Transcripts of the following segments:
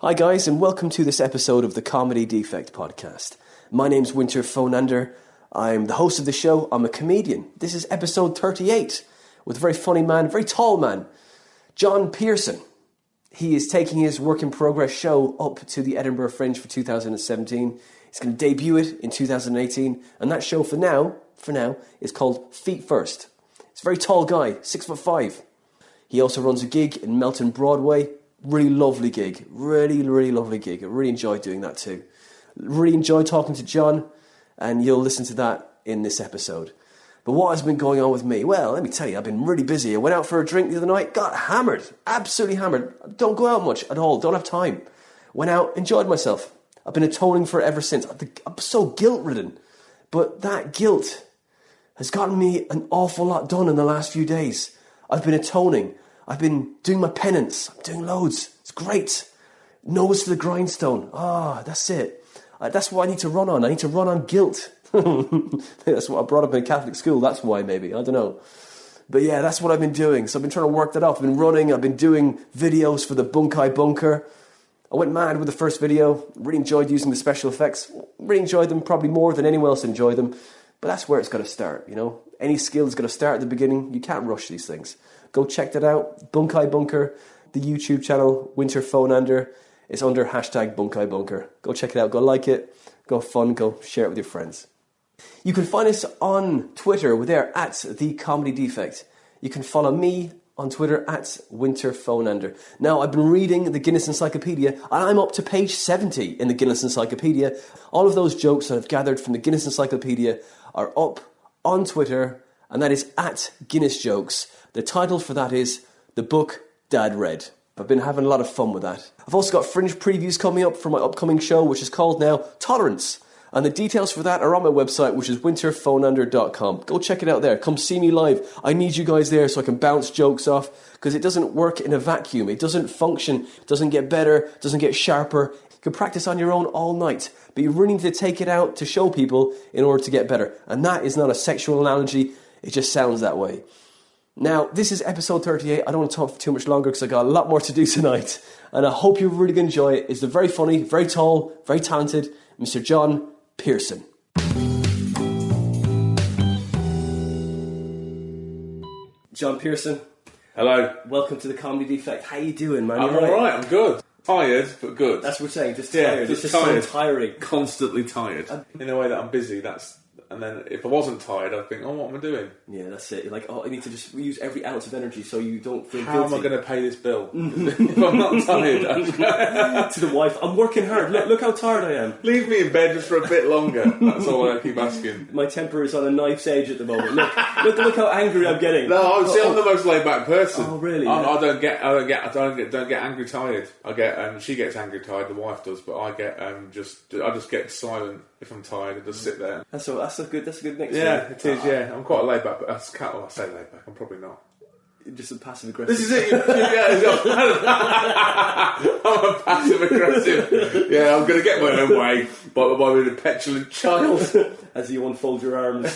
Hi guys, and welcome to this episode of the Comedy Defect podcast. My name's Winter Phonander. I'm the host of the show. I'm a comedian. This is episode 38 with a very funny man, very tall man, Jon Pearson. He is taking his work in progress show up to the Edinburgh Fringe for 2017. He's going to debut it in 2018, and that show for now, is called Feet First. He's a very tall guy, 6'5". He also runs a gig in Melton Broadway. Really lovely gig. Really lovely gig. I really enjoyed doing that too. Really enjoyed talking to Jon, and you'll listen to that in this episode. But what has been going on with me? Well, let me tell you, I've been really busy. I went out for a drink the other night, got hammered. Absolutely hammered. Don't go out much at all. Don't have time. Went out, enjoyed myself. I've been atoning for it ever since. I'm so guilt-ridden. But that guilt has gotten me an awful lot done in the last few days. I've been atoning. I've been doing my penance. I'm doing loads. It's great. Nose to the grindstone. That's it. That's what I need to run on. I need to run on guilt. That's what I brought up in a Catholic school. That's why, maybe. I don't know. But yeah, that's what I've been doing. So I've been trying to work that off. I've been running. I've been doing videos for the Bunkai Bunker. I went mad with the first video. Really enjoyed using the special effects. Really enjoyed them, probably more than anyone else enjoyed them. But that's where it's got to start, you know. Any skill's got to start at the beginning. You can't rush these things. Go check that out. Bunkai Bunker, the YouTube channel, Winter Phonander. It's under hashtag Bunkai Bunker. Go check it out. Go like it. Go have fun. Go share it with your friends. You can find us on Twitter. We're there at The Comedy Defect. You can follow me on Twitter at Winter Phonander. Now, I've been reading the Guinness Encyclopedia, and I'm up to page 70 in the Guinness Encyclopedia. All of those jokes that I've gathered from the Guinness Encyclopedia are up on Twitter, and that is at Guinness Jokes. The title for that is The Book Dad Read. I've been having a lot of fun with that. I've also got fringe previews coming up for my upcoming show, which is called now Tolerance. And the details for that are on my website, which is winterphonander.com. Go check it out there. Come see me live. I need you guys there so I can bounce jokes off, because it doesn't work in a vacuum. It doesn't function. It doesn't get better. It doesn't get sharper. You can practice on your own all night, but you really need to take it out to show people in order to get better. And that is not a sexual analogy. It just sounds that way. Now, this is episode 38. I don't want to talk for too much longer because I got a lot more to do tonight. And I hope you're really going to enjoy it. It's the very funny, very tall, very talented Mr. Jon Pearson. Jon Pearson. Hello. Welcome to the Comedy Defect. How you doing, man? I'm alright, I'm good. Tired, but good. That's what we're saying, just tired. It's just tired. so tiring. Constantly tired. In a way that I'm busy, and then if I wasn't tired, I'd think, what am I doing? Yeah, that's it. You're like, I need to just use every ounce of energy so you don't feel How guilty. am I going to pay this bill? If I'm not tired. To the wife, I'm working hard. Look how tired I am. Leave me in bed just for a bit longer. That's all I keep asking. My temper is on a knife's edge at the moment. Look how angry I'm getting. No, I'm the most laid back person. Oh, really? I don't get angry tired. I get she gets angry tired. The wife does, but I get I just get silent if I'm tired and just sit there. That's a good mix. Yeah, it is. Yeah, I'm quite laid back, but I say laid back. I'm probably not. Just a passive aggressive. This is it. I'm a passive aggressive. Yeah, I'm going to get my own way by being a petulant child. As you unfold your arms.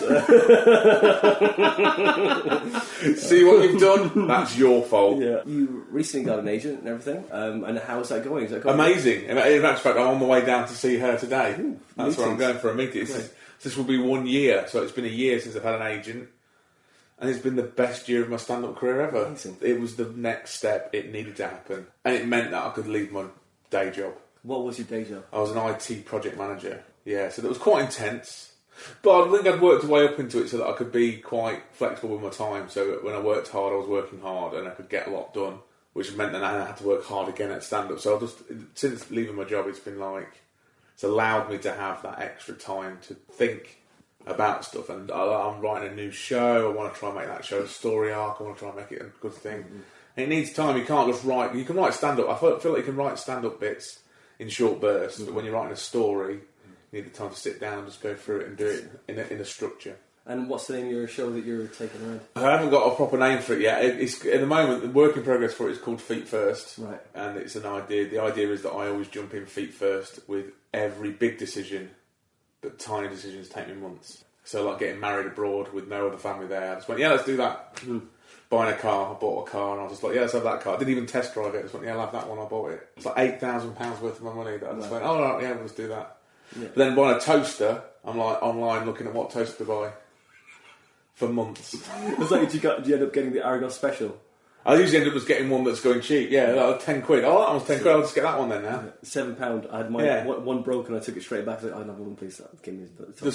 See what you've done? That's your fault. Yeah. You recently got an agent and everything. And how's that going? Is that going amazing? In fact, I'm on the way down to see her today. Ooh, that's where I'm going for a meeting. This will be 1 year, so it's been a year since I've had an agent. And it's been the best year of my stand-up career ever. Amazing. It was the next step. It needed to happen. And it meant that I could leave my day job. What was your day job? I was an IT project manager. Yeah, so that was quite intense. But I think I'd worked a way up into it so that I could be quite flexible with my time. So when I worked hard, I was working hard and I could get a lot done, which meant that I had to work hard again at stand-up. So since leaving my job, it's allowed me to have that extra time to think about stuff, and I'm writing a new show. I want to try and make that show a story arc. I want to try and make it a good thing. Mm-hmm. And it needs time. You can't just write. You can write stand-up. I feel like you can write stand-up bits in short bursts, but when you're writing a story, you need the time to sit down and just go through it and do it in a structure. And what's the name of your show that you're taking around? I haven't got a proper name for it yet. It's at the moment, the work in progress for it is called Feet First. Right. And it's an idea. The idea is that I always jump in feet first with every big decision, but tiny decisions take me months. So like getting married abroad with no other family there. I just went, yeah, let's do that. buying a car. I bought a car and I was just like, yeah, let's have that car. I didn't even test drive it. I just went, yeah, I'll have that one. I bought it. It's like £8,000 worth of my money that I just went, oh, right, yeah, let's do that. Yeah. But then buying a toaster, I'm like online looking at what toaster to buy for months. Was that did you end up getting the Argos special? I usually end up just getting one that's going cheap. Yeah, like £10. Oh, that was £10. I'll just get that one then now. £7. I had my one broke and I took it straight back. I was like, I'd have one, please. Just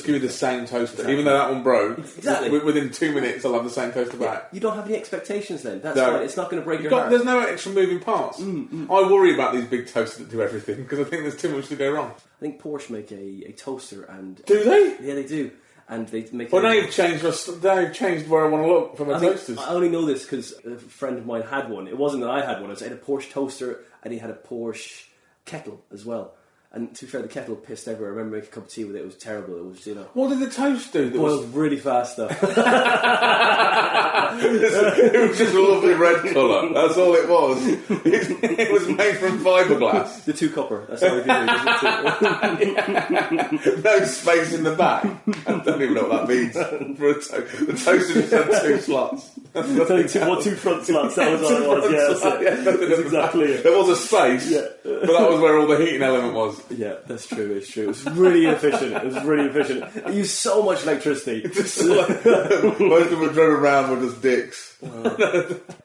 give me the same toaster. Exactly. Even though that one broke, within 2 minutes I'll have the same toaster back. You don't have any expectations then. That's fine. It's not going to break your heart. There's no extra moving parts. I worry about these big toasters that do everything because I think there's too much to go wrong. I think Porsche make a toaster and... Do they? Yeah, they do. And they make. Well, now you've changed where I want to look for my toasters. I only know this because a friend of mine had one. It wasn't that I had one. I had a Porsche toaster, and he had a Porsche kettle as well. And to be fair, the kettle pissed everywhere. I remember making a cup of tea with it. It was terrible. It was, What did the toast do? It boiled really fast, though. It was just a lovely red colour. That's all it was. It was made from fiberglass. The 2-cupper. That's all we do. No space in the back. I don't even know what that means. For a the toaster just had 2 slots. Two front slots. That was all it was. Yeah, that's exactly it. There was a space, but that was where all the heating element was. Yeah, that's true. It's true. It was really efficient. It used so much electricity. Most of them drove around were just dicks.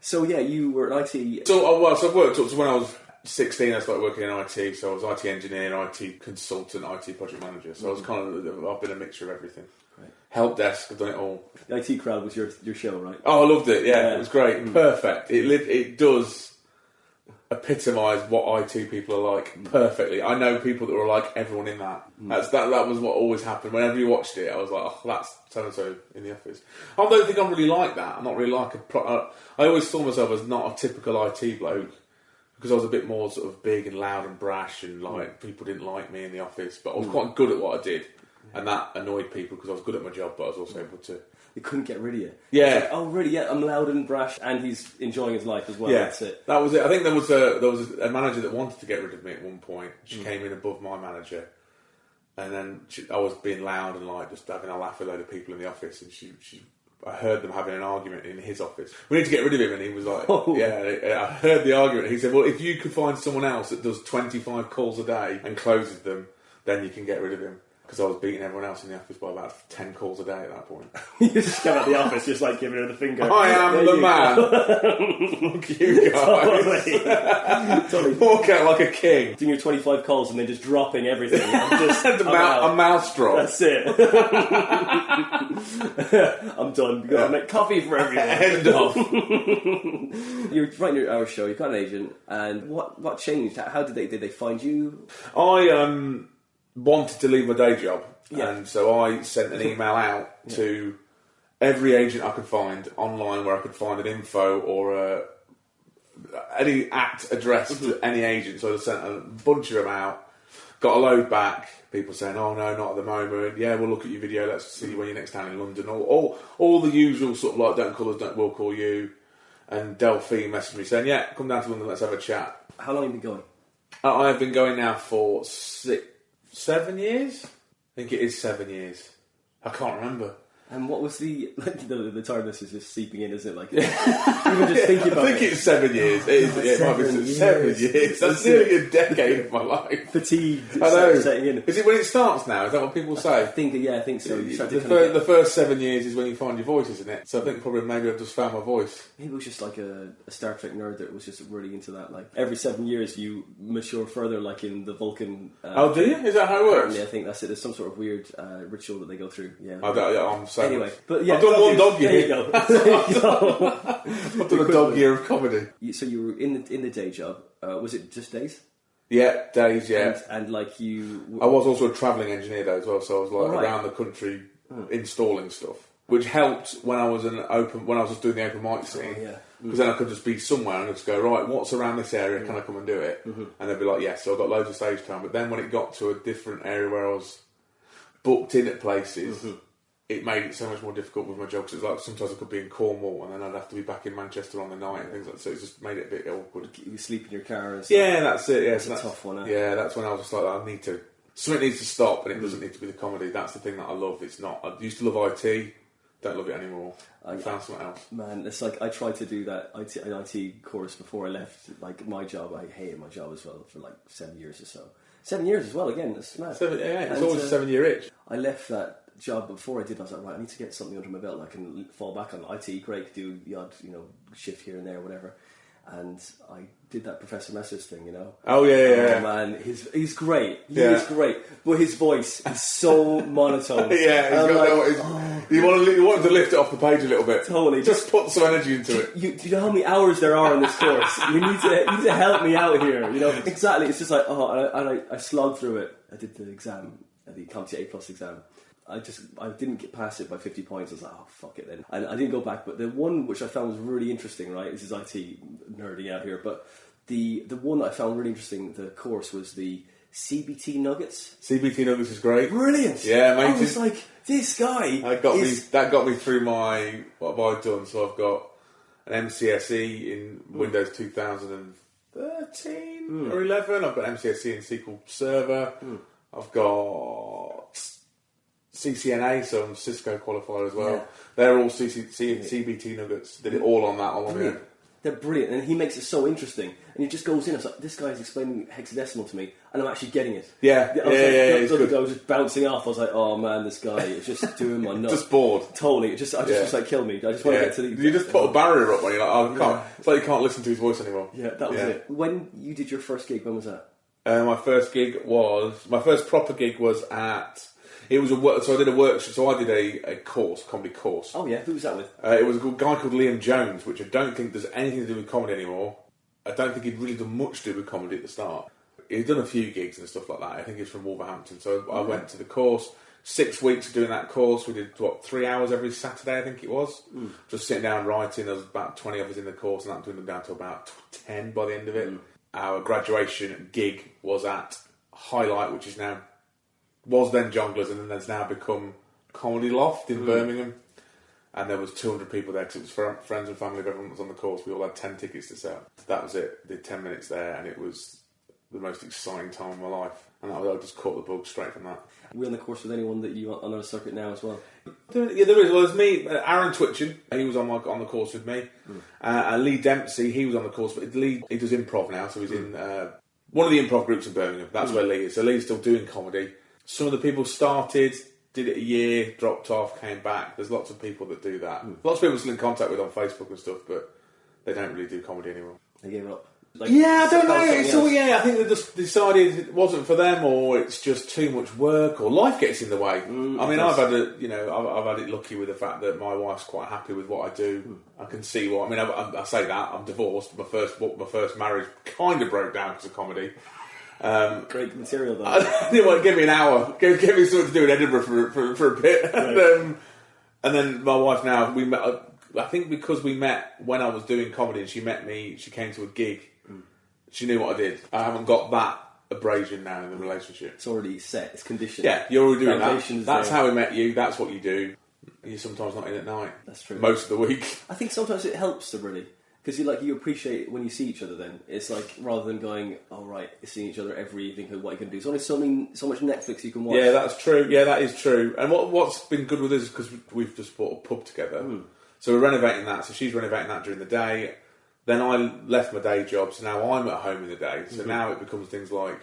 So yeah, you were an IT. So I've worked up to when I was 16. I started working in IT. So I was IT engineer, IT consultant, IT project manager. So I was I've been a mixture of everything. Right. Help desk. I've done it all. The IT crowd was your show, right? Oh, I loved it. Yeah, it was great. Perfect. It does epitomise what IT people are like perfectly. I know people that were like everyone in that. That was what always happened. Whenever you watched it, I was like, oh, that's so-and-so in the office. I don't think I'm really like that. I'm not really like I always saw myself as not a typical IT bloke because I was a bit more sort of big and loud and brash and like people didn't like me in the office, but I was quite good at what I did. And that annoyed people because I was good at my job, but I was also able to... They couldn't get rid of you. Yeah. Like, oh, really? Yeah, I'm loud and brash, and he's enjoying his life as well. Yeah, that's it. That was it. I think there was a manager that wanted to get rid of me at one point. She came in above my manager, and then I was being loud and like just having a laugh with a load of people in the office, and I heard them having an argument in his office. We need to get rid of him, and he was like, I heard the argument. He said, well, if you could find someone else that does 25 calls a day and closes them, then you can get rid of him. Because I was beating everyone else in the office by about 10 calls a day at that point. You just come out the office just like giving her the finger. I am the man. Fuck you guys. Totally. Walk out like a king. Doing your 25 calls and then just dropping everything. A mouse drop. That's it. I'm done. You've got to make coffee for everyone. End off. You're writing our show, you've got an agent, and what changed? How did they find you? I wanted to leave my day job, and so I sent an email out to every agent I could find online where I could find an info or any address to any agent. So I sent a bunch of them out, got a load back, people saying, oh no, not at the moment, yeah, we'll look at your video, let's see you when you're next time in London, all the usual sort of like don't call us, we'll call you. And Delphine messaged me saying, yeah, come down to London, let's have a chat. How long have you been going? I have been going now for 7 years? I think it is 7 years. I can't remember. And what was the tiredness is just seeping in, isn't it? Like, even just thinking about I think it's 7 years. It might be 7 years. That's nearly a decade of my life. Fatigue. I know. Setting in. Is it when it starts now? Is that what people say? I think so. The first 7 years is when you find your voice, isn't it? So I think probably maybe I've just found my voice. Maybe it was just like a Star Trek nerd that was just really into that. Like every 7 years you mature further, like in the Vulcan. Oh, do you? Is that how it works? Yeah, I think that's it. There's some sort of weird ritual that they go through. Yeah. I'm so anyway, but yeah, I've done one dog year. There you go. I've done a dog year of comedy. So you were in the day job. Was it just days? Yeah, days. Yeah, and like you. I was also a travelling engineer though as well, so I was like around the country installing stuff, which helped when I was just doing the open mic scene. Because then I could just be somewhere and just go, right, what's around this area? Can I come and do it? And they'd be like, yes. So I got loads of stage time. But then when it got to a different area where I was booked in at places. It made it so much more difficult with my job because it's like sometimes I could be in Cornwall and then I'd have to be back in Manchester on the night and things like that. So it just made it a bit awkward. You sleep in your car and stuff. Yeah, that's it. Yeah, that's a tough one. Yeah, that's when I was just like, something needs to stop and it doesn't need to be the comedy. That's the thing that I love. It's not. I used to love IT don't love it anymore. I found something else. Man, it's like I tried to do that IT course before I left. Like my job, I hated my job as well for like 7 years or so. 7 years as well. Again, that's mad. It's always a 7 year itch. I left that job before I did. I was like, right, I need to get something under my belt. I can fall back on IT. Great, do the odd shift here and there, whatever. And I did that Professor Messers thing, Oh yeah. Man, he's great. He is great, but his voice is so monotone. You want to lift it off the page a little bit. Totally, just put some energy into it. Do you know how many hours there are in this course? You need to help me out here. Exactly. It's just like I slogged through it. I did the exam, the CompTIA+ exam. I didn't get past it by 50 points. I was like, oh, fuck it then. And I didn't go back. But the one which I found was really interesting, right? This is IT nerding out here. But the one that I found really interesting, the course, was the CBT Nuggets. CBT Nuggets is great. Brilliant. Yeah, mate. I was like, this guy That got me through what have I done? So I've got an MCSE in Windows 2013 or 11. I've got MCSE in SQL Server. I've got CCNA, so I'm Cisco qualified as well. Yeah. They're all CBT Nuggets. Did it all on that on my own. They're brilliant, and he makes it so interesting. And he just goes in. I was like, this guy's explaining hexadecimal to me, and I'm actually getting it. I was just bouncing off. I was like, oh man, this guy is just doing my nuts. Just bored. Totally. I just like, kill me. I just want to get to the. You just put a barrier up when you're like, oh, I can't. It's like you can't listen to his voice anymore. Yeah, that was it. When you did your first gig, when was that? My first proper gig was at. It was so I did a workshop. So I did a comedy course. Oh yeah, who was that with? It was a guy called Liam Jones, which I don't think does anything to do with comedy anymore. I don't think he'd really done much to do with comedy at the start. He'd done a few gigs and stuff like that. I think he's from Wolverhampton. So I went to the course. 6 weeks doing that course. We did 3 hours every Saturday, I think it was. Just sitting down writing. There was about 20 of us in the course, and that dwindled down to about 10 by the end of it. Our graduation gig was at Highlight, which was then Jongleurs, and then there's now become Comedy Loft in Birmingham. And there was 200 people there, because it was friends and family of everyone that was on the course. We all had 10 tickets to sell. That was it. Did 10 minutes there, and it was the most exciting time of my life. And I just caught the bug straight from that. Are we on the course with anyone that you on a circuit now as well? Yeah, there is. Well, there's me, Aaron Twitchen. He was on the course with me. And Lee Dempsey, he was on the course. But Lee, he does improv now, so he's in one of the improv groups in Birmingham. That's where Lee is. So Lee's still doing comedy. Some of the people started, did it a year, dropped off, came back. There's lots of people that do that. Lots of people I'm still in contact with on Facebook and stuff, but they don't really do comedy anymore. They gave up. I don't know. I think they just decided it wasn't for them, or it's just too much work, or life gets in the way. I've had it lucky with the fact that my wife's quite happy with what I do. I can see what I say that I'm divorced. My first marriage kind of broke down because of comedy. Great material though. Give me an hour. Give me something to do in Edinburgh for a bit. Right. And then my wife now, we met, I think because we met when I was doing comedy and she met me, she came to a gig. She knew what I did. I haven't got that abrasion now in the relationship. It's already set, it's conditioned. Yeah, you're already doing that. That's how we met you, that's what you do. You're sometimes not in at night. That's true. Most of the week. I think sometimes it helps to really. Because you appreciate when you see each other. Then it's like, rather than going, oh right, seeing each other every evening, what you can do. There's only so much Netflix you can watch. Yeah, that's true. Yeah, that is true. And what's been good with us is because we've just bought a pub together. So we're renovating that. So she's renovating that during the day. Then I left my day job, so now I'm at home in the day. So now it becomes things like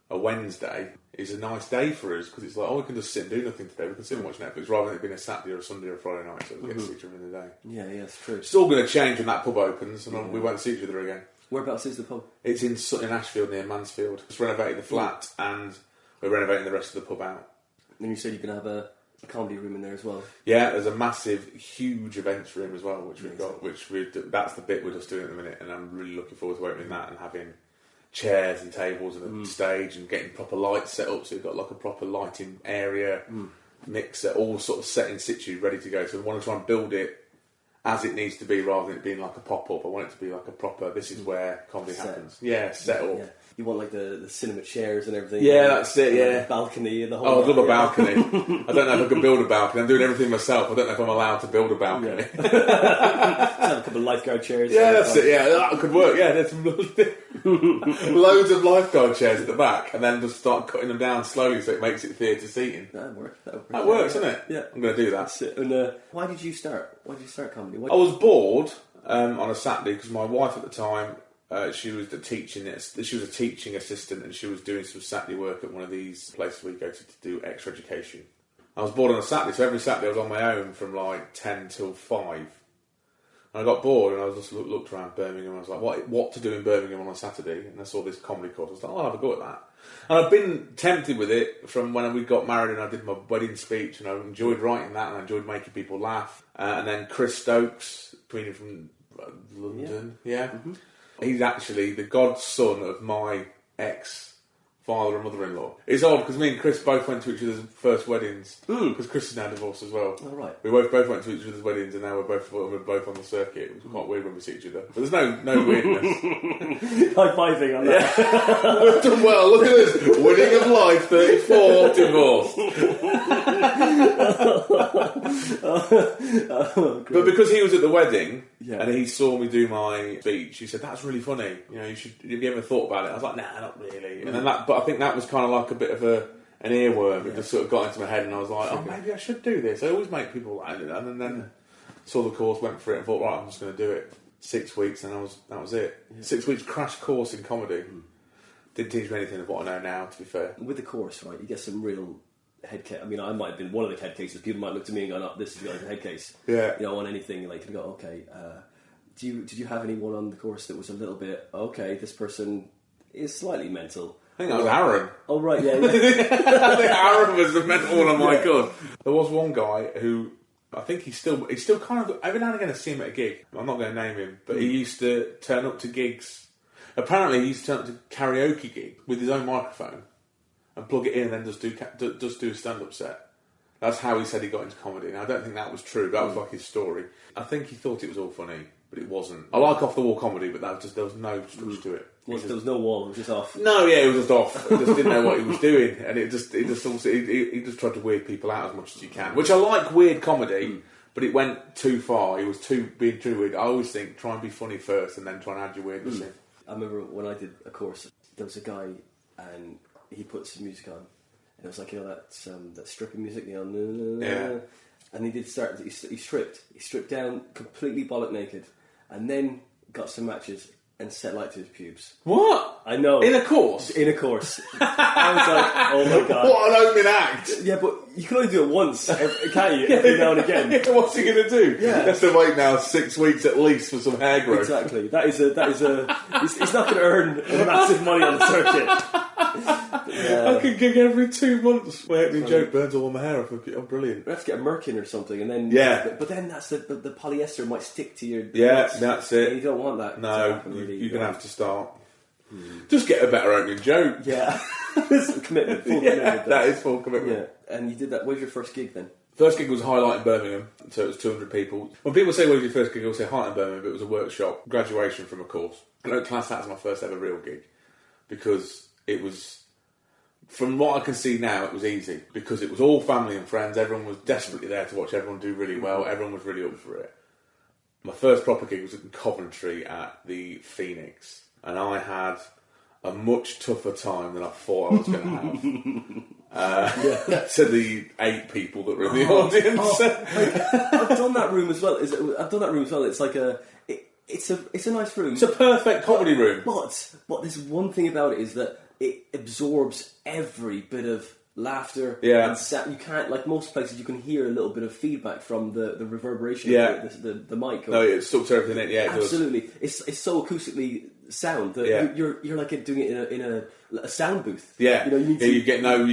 a Wednesday is a nice day for us, because it's like, we can just sit and do nothing today. We can sit and watch Netflix rather than it being a Saturday or a Sunday or a Friday night. So we get to see each other in the day. Yeah, it's true. It's all going to change when that pub opens, and we won't see each other again. Whereabouts is the pub? It's in Ashfield near Mansfield. Just renovated the flat, and we're renovating the rest of the pub out. And you said you're going to have a comedy room in there as well. Yeah, there's a massive, huge events room as well, which we've got. That's the bit we're just doing at the minute, and I'm really looking forward to opening that and having chairs and tables and a stage and getting proper lights set up. So we've got like a proper lighting area, mixer, all sort of set in situ, ready to go. So we want to try and build it as it needs to be, rather than it being like a pop up. I want it to be like a proper. This is where comedy happens. Yeah, set up. You want like the cinema chairs and everything. Yeah, that's it. Yeah, the balcony and the whole. Oh, I'd love a balcony. I don't know if I could build a balcony. I'm doing everything myself. I don't know if I'm allowed to build a balcony. Yeah. Have a couple of lifeguard chairs. Yeah, that's it. Yeah, that could work. Yeah, there's some loads of lifeguard chairs at the back, and then just start cutting them down slowly so it makes it theatre seating. That'd work. That works, doesn't it? Yeah, I'm going to do that. That's it. And why did you start? Why did you start comedy? I was bored on a Saturday because my wife at the time. She was a teaching assistant, and she was doing some Saturday work at one of these places where you go to do extra education. I was bored on a Saturday, so every Saturday I was on my own from like 10 till 5. And I got bored, and I was just looked around Birmingham. I was like, what to do in Birmingham on a Saturday? And I saw this comedy course. I was like, I'll have a go at that. And I've been tempted with it from when we got married, and I did my wedding speech, and I enjoyed writing that, and I enjoyed making people laugh. And then Chris Stokes, comedian from London, yeah. Mm-hmm. He's actually the godson of my ex-father and mother-in-law. It's odd because me and Chris both went to each other's first weddings. Because Chris is now divorced as well. Oh, right. We both went to each other's weddings, and now we're both on the circuit. It was quite weird when we see each other. But there's no weirdness. High-fiving on that. Yeah. We've done well. Look at this. Winning of life, 34, divorced. But because he was at the wedding, and he saw me do my speech, he said, "That's really funny. You know, have you ever thought about it?" I was like, "Nah, not really." And then but I think that was kind of like a bit of an earworm. It just sort of got into my head, and I was like, "Oh, maybe I should do this." I always make people laugh, and then saw the course, went for it, and thought, "Right, I'm just going to do it." 6 weeks, and that was it. Yeah. 6 weeks crash course in comedy. Didn't teach me anything of what I know now, to be fair. With the course, right, you get some real head case. I mean, I might have been one of the head cases. People might look to me and go, "No, this is the head case." Yeah. You know, on anything, like, you go, "Okay." Did you have anyone on the course that was a little bit, okay, this person is slightly mental? I think that was Aaron. Oh, right, yeah. I think Aaron was the mental one on my course. There was one guy who, I think he's still kind of, every now and again I see him at a gig. I'm not going to name him, but he used to turn up to gigs. Apparently he used to turn up to karaoke gig with his own microphone and plug it in and then just do a stand-up set. That's how he said he got into comedy. Now, I don't think that was true. That was like his story. I think he thought it was all funny, but it wasn't. I like off-the-wall comedy, but there was no structure to it. There was no wall, it was just off. No, yeah, it was just off. He just didn't know what he was doing, and he just tried to weird people out as much as you can. Which I like weird comedy, but it went too far. He was being too weird. I always think try and be funny first, and then try and add your weirdness in. I remember when I did a course, there was a guy, and he put some music on, and it was like, you know, that stripping music, you know, yeah. And he stripped down completely bollock naked, and then got some matches and set light to his pubes. What? I know. In a course? In a course. I was like, oh my god. What an opening act! Yeah, but you can only do it once, can't you? Every now and again. Yeah, what's he going to do? Yeah. He has to wait now 6 weeks at least for some hair growth. Exactly. He's not going to earn massive money on the circuit. I could gig every 2 months. My opening joke burns all my hair off. Oh, brilliant. We have to get a merkin or something, and then but then that's the polyester might stick to your. Yeah, that's it. And you don't want that. No, you're going to have to start. Just get a better opening joke. Yeah, it's a commitment. Full commitment. That is full commitment. Yeah, and you did that. What was your first gig then? First gig was Highlight in Birmingham, so it was 200 people. When people say, what was your first gig, they'll say Highlight in Birmingham, but it was a workshop, graduation from a course. I don't class that as my first ever real gig, because it was, from what I can see now, it was easy, because it was all family and friends, everyone was desperately there to watch everyone do really well, everyone was really up for it. My first proper gig was in Coventry at the Phoenix, and I had a much tougher time than I thought I was going to have. To the 8 people that were in the audience. I've done that room as well. It's like it's a nice room. It's a perfect comedy room. But there's one thing about it is that it absorbs every bit of laughter. Yeah. And you can't, like most places, you can hear a little bit of feedback from the reverberation of the mic. No, it sucks everything in. Yeah, it absolutely. does. It's so acoustically sound that you're like doing it in a sound booth. Yeah, you know, you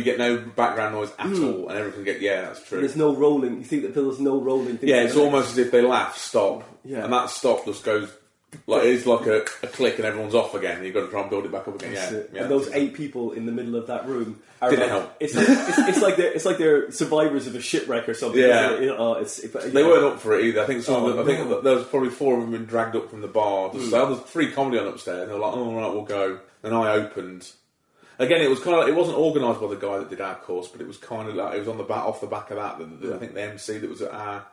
get no background noise at all, and everything that's true. There's no rolling. You think that there's no rolling. Yeah, it's almost as if they laugh, stop, and that stop just goes Like it's like a click and everyone's off again. You've got to try and build it back up again. Yeah. And those 8 people in the middle of that room didn't help. It's like they're survivors of a shipwreck or something. Yeah. They weren't up for it either. I think I think there was probably 4 of them been dragged up from the bar. There's 3 comedy on upstairs. And they were like, "Oh, all right, we'll go." And I opened. Again, it was kind of it wasn't organised by the guy that did our course, but it was kind of like it was on the back off the back of that. I think the MC that was at our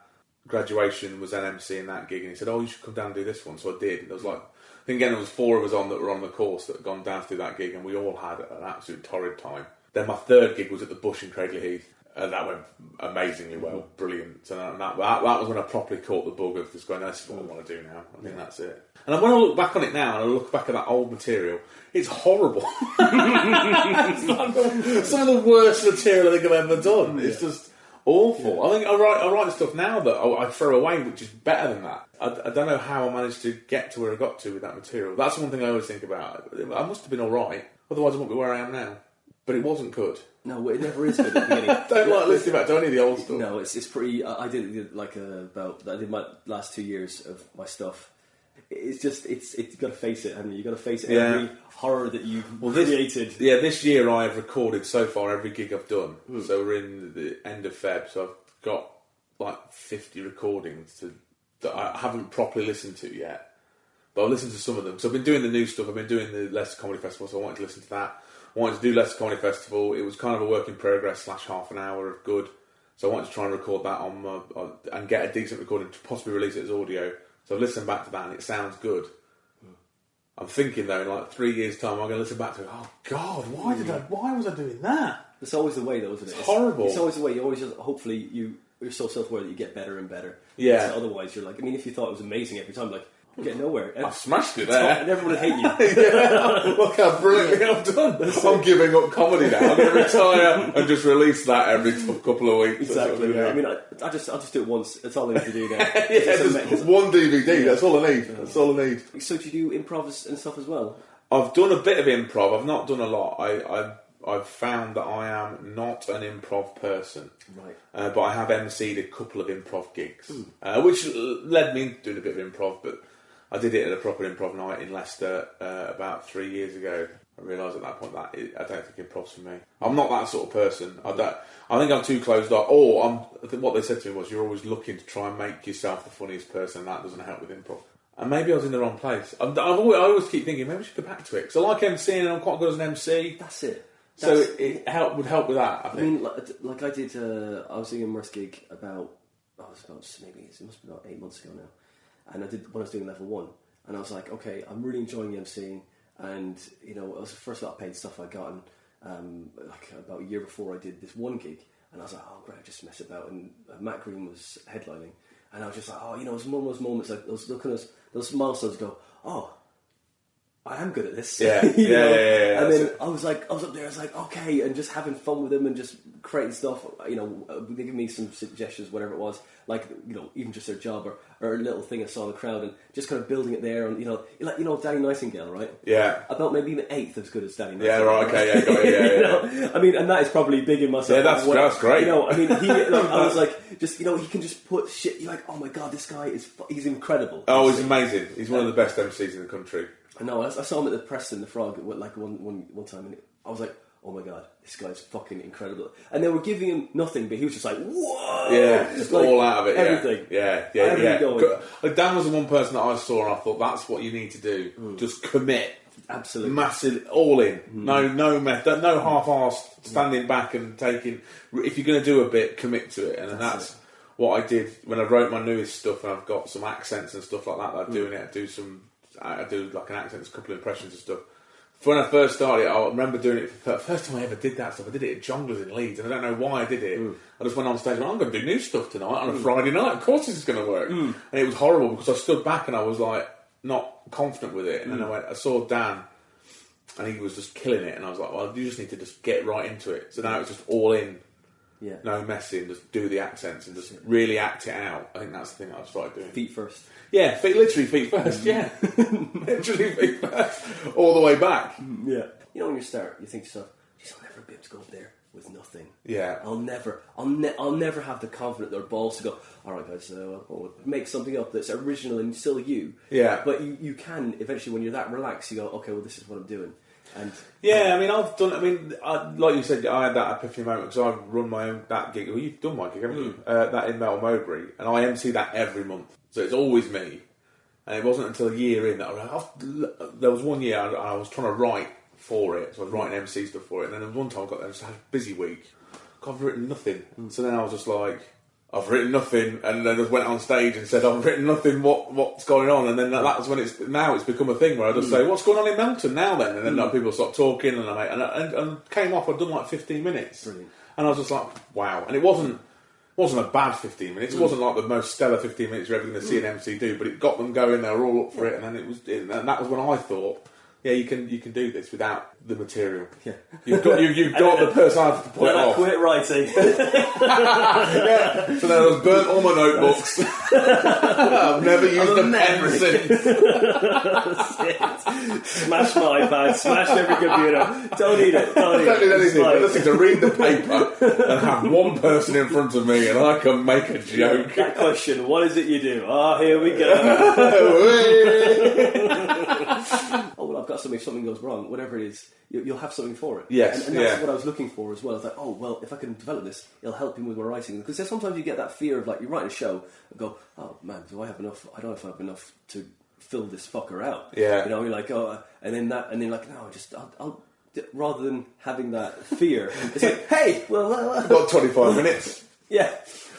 graduation was an MC in that gig, and he said, "Oh, you should come down and do this one." So I did. And there was like, I think again, there was 4 of us on that were on the course that had gone down to do that gig, and we all had an absolute torrid time. Then my 3rd gig was at the Bush in Craiglie Heath, and that went amazingly well, brilliant. So that was when I properly caught the bug of just going, "This is what I want to do now." I think that's it. And when I look back on it now, and I look back at that old material, it's horrible. It's like some of the worst material I think I've ever done. It's just awful. Yeah. I think I write stuff now that I throw away, which is better than that. I don't know how I managed to get to where I got to with that material. That's one thing I always think about. I must have been all right, otherwise I wouldn't be where I am now. But it wasn't good. No, it never is good at the beginning. Don't like listening back to any of the old stuff. No, it's pretty. I did my last 2 years of my stuff. It's just you've got to face it, haven't you? You've got to face every horror that you've created. This year I have recorded so far every gig I've done. So we're in the end of Feb, so I've got like 50 recordings that I haven't properly listened to yet. But I've listened to some of them. So I've been doing the new stuff. I've been doing the Leicester Comedy Festival, so I wanted to listen to that. I wanted to do Leicester Comedy Festival. It was kind of a work in progress / half an hour of good. So I wanted to try and record that and get a decent recording to possibly release it as audio. So I've listened back to that and it sounds good. I'm thinking though, in like 3 years' time, I'm going to listen back to it. Oh God, why was I doing that? It's always the way, though, isn't it? It's horrible. It's always the way. You always hopefully you're so self-aware that you get better and better. Yeah. So otherwise, you're like, I mean, if you thought it was amazing every time, like. You get nowhere. I smashed it there. And everyone would hate you. Look how brilliantly I've done. I'm giving up comedy now. I'm going to retire and just release that every couple of weeks. Exactly. Yeah. I mean, I'll just do it once. That's all I need to do now. Just one DVD. Yeah. That's all I need. That's all I need. So do you do improv and stuff as well? I've done a bit of improv. I've not done a lot. I've found that I am not an improv person. Right. But I have MC'd a couple of improv gigs, which led me into doing a bit of improv, but I did it at a proper improv night in Leicester about 3 years ago. I realised at that point that I don't think improv's for me. I'm not that sort of person. I think I'm too closed off. I think what they said to me was, you're always looking to try and make yourself the funniest person, and that doesn't help with improv. And maybe I was in the wrong place. I always keep thinking, maybe I should go back to it. Because I like MCing and I'm quite good as an MC. That's it. So it would help with that, I think. I mean, like I did, I was doing a Merce gig it must be about 8 months ago now. And I did when I was doing level 1. And I was like, okay, I'm really enjoying MCing. And, you know, it was the first lot of paid stuff I'd gotten. Like about a year before I did this one gig. And I was like, oh, great, I just mess about. And Matt Green was headlining. And I was just like, oh, you know, it was one of those moments, like those milestones go, oh, I am good at this. Yeah, And then I was up there, I was like, okay, and just having fun with them and just creating stuff. You know, they give me some suggestions, whatever it was, like, you know, even just their job or a little thing I saw in the crowd, and just kind of building it there. And you know, Danny Nightingale, right? Yeah. About maybe an eighth as good as Danny Nightingale. Yeah, right. Okay, yeah, got it. Yeah, you know? I mean, and that is probably big in myself. Yeah, that's great. You know, I mean, I was like, just, you know, he can just put shit. You're like, oh my god, this guy he's incredible. Oh, he's amazing. He's one of the best MCs in the country. I know. I saw him at the Preston, the Frog, like one time, and I was like, "Oh my god, this guy's fucking incredible!" And they were giving him nothing, but he was just like, "Whoa!" Yeah, just like, all out of it. Everything. Yeah. Like Dan was the one person that I saw, and I thought that's what you need to do. Just commit. Absolutely. Massive, all in. No method, no half-assed standing back and taking. If you're going to do a bit, commit to it, and that's what I did when I wrote my newest stuff, and I've got some accents and stuff like that. I'm doing it. I do like an accent, a couple of impressions and stuff. When I first started, I remember doing it for the first time I ever did that stuff. I did it at Jonglers in Leeds, and I don't know why I did it. I just went on stage and I'm going to do new stuff tonight on a Friday night. Of course this is going to work. And it was horrible because I stood back and I was like not confident with it. And then I saw Dan, and he was just killing it, and I was like, well, you just need to just get right into it. So now it's just all in. Yeah. No messing, just do the accents and just really act it out. I think that's the thing I've started doing. Feet first. Yeah, literally feet first, yeah. Literally feet first. All the way back. Yeah. You know, when you start, you think to yourself, geez, I'll never be able to go up there. with nothing. Yeah. I'll never have the confidence or balls to go, all right, guys, I'll make something up that's original and still you. Yeah. But you can eventually, when you're that relaxed, you go, okay, well, this is what I'm doing. And yeah, I mean, I've done. I mean, like you said, I had that epiphany moment because I've run my own that gig. Well, you've done my gig, haven't you? That in Melton Mowbray, and I MC that every month, so it's always me. And it wasn't until a year in that there was one year I was trying to write for it, so I was writing MC stuff for it. And then there was one time I got there, I just had a busy week. I've written nothing, so then I was just like, I've written nothing, and then I just went on stage and said, I've written nothing, what's going on? And then that was when it's become a thing where I just say, what's going on in Melton now then? And then people start talking, and I came off, I'd done like 15 minutes. Brilliant. And I was just like, wow. And it wasn't a bad 15 minutes, it wasn't like the most stellar 15 minutes you're ever going to see an MC do, but it got them going, they were all up for it, and then and that was when I thought, yeah, you can do this without the material. Yeah, you've got the personality to put it off. Quit writing. Yeah. So then I was burnt all my notebooks. I've never used a pen since. Smash my iPad. Smash every computer. Don't need it. Don't need anything. I just need to read the paper and have one person in front of me, and I can make a joke. That question. What is it you do? Here we go. Oh well, I've got something. If something goes wrong, whatever it is, you'll have something for it. Yes, and that's what I was looking for as well. It's like, oh well, if I can develop this, it'll help me with my writing. Because sometimes you get that fear of like you're writing a show and go, oh man, do I have enough? I don't know if I have enough to fill this fucker out. Yeah, you know, you're like, oh, and then like, no, I'll rather than having that fear, it's like, hey, well, I've got 25 minutes. Yeah.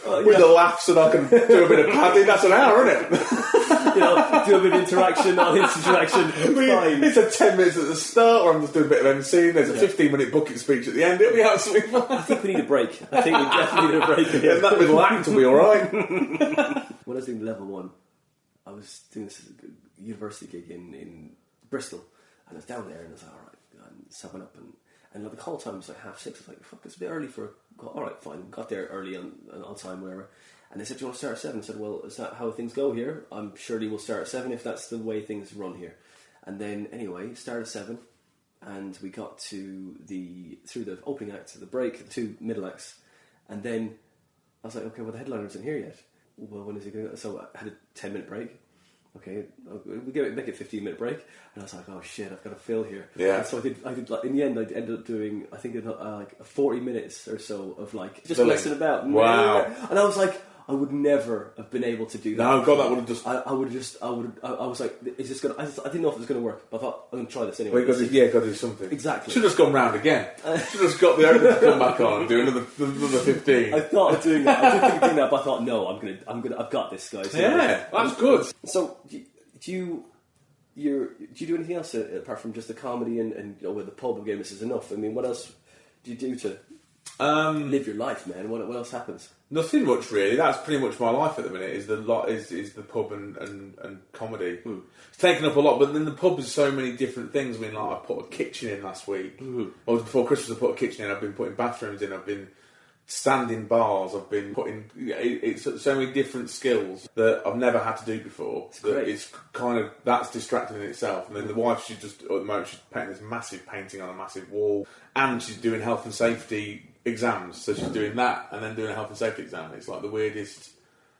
With the laughs and I can do a bit of padding, that's an hour, isn't it? You know, do a bit of interaction, fine. It's a 10 minutes at the start where I'm just doing a bit of MC, there's a 15-minute bucket speech at the end, it'll be absolutely fine. I think we need a break. I think we definitely need a break here. And that little act will be alright. When I was doing level 1, I was doing this university gig in Bristol, and I was down there and I was like, alright, I'm summing up and like the call time was like 6:30. I was like, fuck, it's a bit early for a call. Alright, fine. Got there early on time, whatever. And they said, do you want to start at 7? I said, well, is that how things go here? I'm surely we'll start at 7 if that's the way things run here. And then, anyway, started at 7, and we got through the opening act, the break, the 2 middle acts, and then I was like, okay, well, the headliner isn't here yet. Well, when is he going to... So I had a 10-minute break. Okay, we'll make it a 15-minute break, and I was like, "Oh shit, I've got to fill here." Yeah. And so I did. Like, in the end, I ended up doing, I think, like 40 minutes or so of like just messing about. Wow. And I was like, I would never have been able to do that. No, God, that would have just... I was like, is this going to... I didn't know if it was going to work, but I thought, I'm going to try this anyway. Well, got to do something. Exactly. Should have just gone round again. Should have just got the opener to come back on and do another 15. I thought of doing that. I did think of doing that, but I thought, no, I've got this, guys. Yeah, that's good. So, do you do anything else apart from just the comedy and you know, with the pub game? This is enough. I mean, what else do you do to live your life, man? What else happens? Nothing much really. That's pretty much my life at the minute. Is the pub and comedy. It's taken up a lot, but then the pub is so many different things. I mean, like I put a kitchen in last week. Well, before Christmas, I put a kitchen in. I've been putting bathrooms in. I've been standing bars. I've been putting. It's so many different skills that I've never had to do before. It's kind of that's distracting in itself. And then the wife, she's just at the moment she's painting this massive painting on a massive wall, and she's doing health and safety exams. So she's doing that and then doing a health and safety exam. It's like the weirdest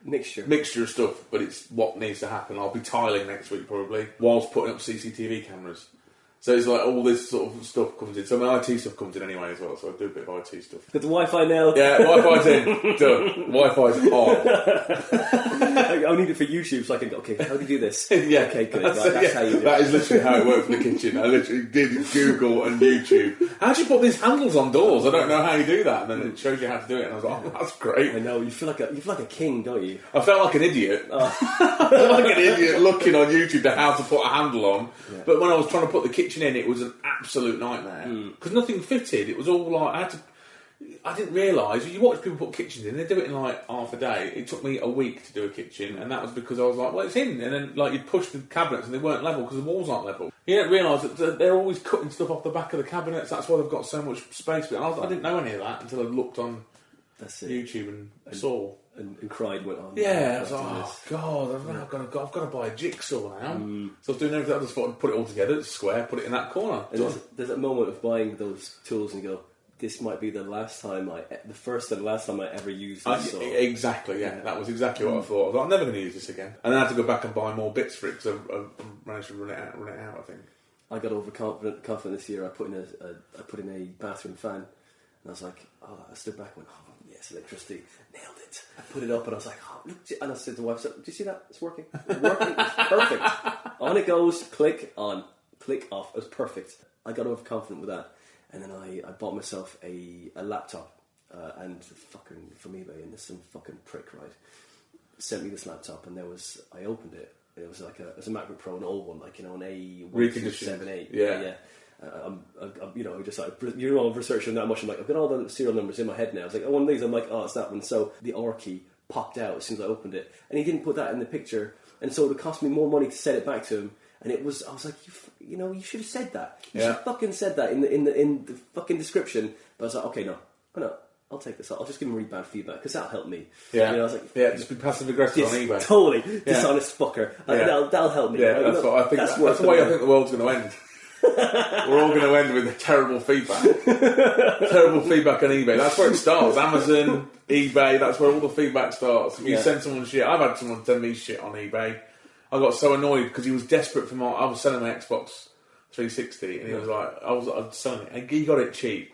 mixture of stuff, but it's what needs to happen. I'll be tiling next week probably, whilst putting up CCTV cameras. So it's like all this sort of stuff comes in. So my IT stuff comes in anyway as well, so I do a bit of IT stuff. Got the Wi-Fi now? Yeah, Wi-Fi's in. Done. Wi-Fi's on. I need it for YouTube so I can go, okay, how do you do this? Yeah. Okay, good. That's how you do it. That is literally how it works in the kitchen. I literally did Google and YouTube. How do you put these handles on doors? I don't know how you do that. And then it shows you how to do it. And I was like, oh, that's great. I know. You feel like a king, don't you? I felt like an idiot. I felt like an idiot looking on YouTube to how to put a handle on. Yeah. But when I was trying to put the kitchen in, it was an absolute nightmare because nothing fitted. It was all like I didn't realise. You watch people put kitchens in; they do it in like half a day. It took me a week to do a kitchen, and that was because I was like, "Well, it's in." And then like you push the cabinets, and they weren't level because the walls aren't level. You don't realise that they're always cutting stuff off the back of the cabinets. That's why they've got so much space. But I didn't know any of that until I looked on YouTube and saw. And cried went on. Yeah, I was like, oh God, I've got to buy a jigsaw now. So I was doing everything. I just thought I'd put it all together. It's square. Put it in that corner. And there's that moment of buying those tools and you go, this might be the first and last time I ever used it. So. Exactly, yeah. That was exactly what I thought. I was like, I'm never going to use this again. And then I had to go back and buy more bits for it because I managed to run it out, I think. I got overconfident this year. I put in a bathroom fan, and I was like, I stood back and went, oh, yes, electricity, nailed it. I put it up, and I was like, oh, look, and I said to the wife, do you see that? It's working. It's working. It's perfect. On it goes, click on, click off. It was perfect. I got overconfident with that, and then I bought myself a laptop, and fucking from eBay, and there's some fucking prick, right, sent me this laptop, and I opened it. It was like a MacBook Pro, an old one, like, an A178. Yeah. I'm just like, I've researched on that much. I'm like, I've got all the serial numbers in my head now. I was like, one of these. I'm like, it's that one. So the R key popped out as soon as I opened it, and he didn't put that in the picture, and so it would cost me more money to send it back to him. And I was like, you should have said that. You should have fucking said that in the fucking description. But I was like, okay, no, I'll take this. I'll just give him really bad feedback because that'll help me. Yeah, I was like, just be passive aggressive on eBay. Totally dishonest fucker. That'll help me. Yeah, right? that's what I think. That's the way I think the world's going to end. We're all going to end with terrible feedback. Terrible feedback on eBay. That's where it starts. Amazon, eBay. That's where all the feedback starts. If you send someone shit, I've had someone send me shit on eBay. I got so annoyed because he was desperate for I was selling my Xbox 360, and he was like, I was selling it, and he got it cheap.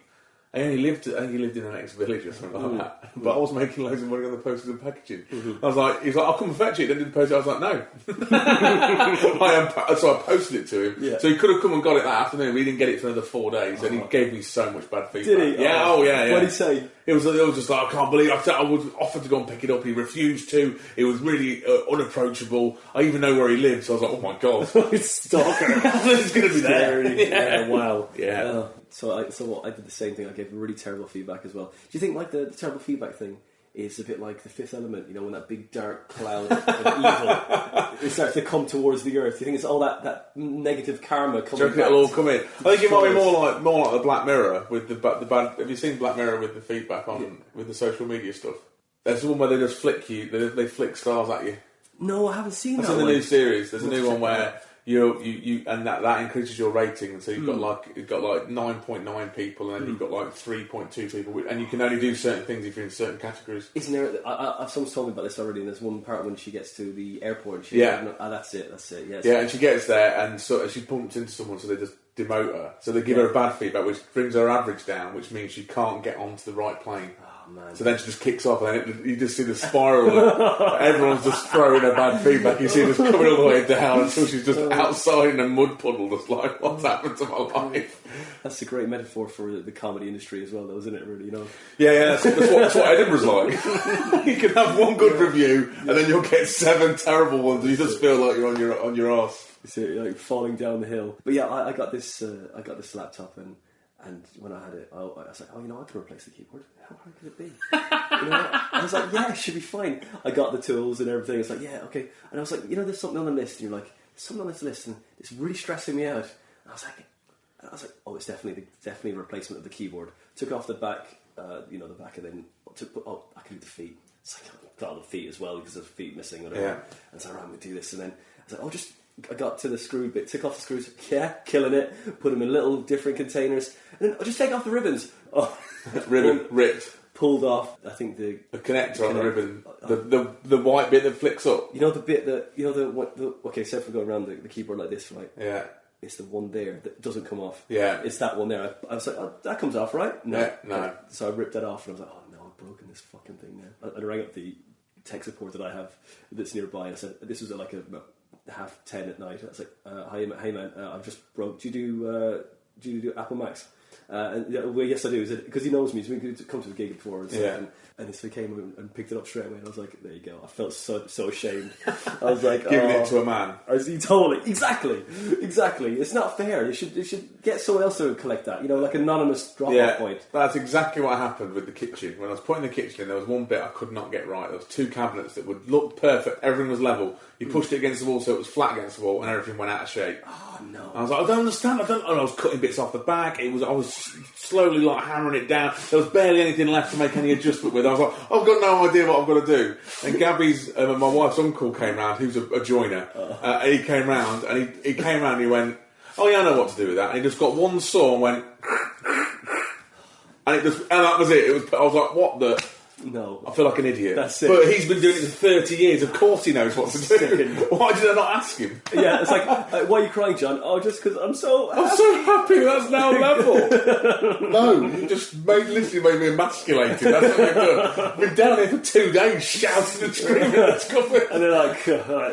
I think he lived in the next village or something like that. But I was making loads of money on the postage and packaging. I was like, he's like, I'll come and fetch it. Then did the postage. I was like, no. So I posted it to him. Yeah. So he could have come and got it that afternoon. We didn't get it for another 4 days, and he gave me so much bad feedback. Did he? Yeah. Oh yeah. What did he say? It was just like, I can't believe it. I was offered to go and pick it up. He refused to. It was really unapproachable. I even know where he lives. So I was like, oh my god, it's stalker. It's going to be there. Yeah. Wow. Yeah. So I did the same thing. I gave really terrible feedback as well. Do you think like the terrible feedback thing is a bit like the Fifth Element? When that big dark cloud of evil it starts to come towards the earth. Do you think it's all that negative karma coming? Do you reckon it'll all come in? I think it might be more like the Black Mirror with the bad. Have you seen Black Mirror with the feedback on with the social media stuff? There's the one where they just flick you. They flick stars at you. No, I haven't seen that. That's in the new series. There's a new one where. You and that increases your rating, and so you've got like 9.9 people, and then you've got like 3.2 people, and you can only do certain things if you're in certain categories. Isn't there? Someone's told me about this already. And there's one part when she gets to the airport. And that's it. Yes. Yeah, and she gets there, and so she bumps into someone, so they just demote her. So they give her a bad feedback, which brings her average down, which means she can't get onto the right plane. Man. So then she just kicks off, and then you just see the spiral. Everyone's just throwing her bad feedback. You see this coming all the way down until she's just outside in a mud puddle, just like, what's happened to my life? That's a great metaphor for the comedy industry as well, though, isn't it? Really, Yeah, that's what Edinburgh's like. You can have one good review, and then you'll get 7 terrible ones, and you just feel like you're on your arse. It's like falling down the hill. But yeah, I got this laptop and when I had it, I was like, I can replace the keyboard. How hard could it be? I was like, yeah, it should be fine. I got the tools and everything. It's like, yeah, okay. And I was like, there's something on the list. And you're like, there's something on this list, and it's really stressing me out. And I was like, oh, it's definitely a replacement of the keyboard. Took off the back, the back, and then I can do the feet. It's like, I got all the feet as well because there's feet missing. Whatever. Yeah. And so I'm going to do this, and then I was like, I got to the screw bit, took off the screws, killing it, put them in little different containers, and then I'll just take off the ribbons. Oh, ribbon ripped. Pulled off, I think the connector on the ribbon, the white bit that flicks up. The bit that, okay, so if we go around the keyboard like this, right? Yeah. It's the one there that doesn't come off. Yeah. It's that one there. I was like, that comes off, right? No. Yeah, no. So I ripped that off, and I was like, oh no, I've broken this fucking thing now. I rang up the tech support that I have that's nearby, and I said, this was at like a 10:30 at night. I was like, hey man, I've just broke. Do you do Apple Macs? Yes, I do. Because he knows me. So we could come to the gig before and stuff. And so he came and picked it up straight away. And I was like, there you go. I felt so ashamed. I was like, giving it to a man. Totally, exactly. It's not fair. They should get someone else to collect that. Like anonymous drop-off point. That's exactly what happened with the kitchen. When I was putting the kitchen in, there was one bit I could not get right. There was 2 cabinets that would look perfect. Everything was level. You pushed it against the wall, so it was flat against the wall, and everything went out of shape. Oh no! I was like, I don't understand. And I was cutting bits off the back. I was slowly hammering it down. There was barely anything left to make any adjustment with. I was like, I've got no idea what I've got to do. And Gabby's, my wife's uncle came round, who's a joiner. He came round, and he came round and he went, oh yeah, I know what to do with that. And he just got one saw and went, and that was it. I was like, what the. No. I feel like an idiot. That's it. But he's been doing it for 30 years. Of course he knows what to do. Why did I not ask him? Yeah, it's like, why are you crying, John? Oh, just because I'm so happy that's now level. No, you just literally made me emasculated. That's what they've done. I've been down here for 2 days shouting and screaming at cover. And they're like,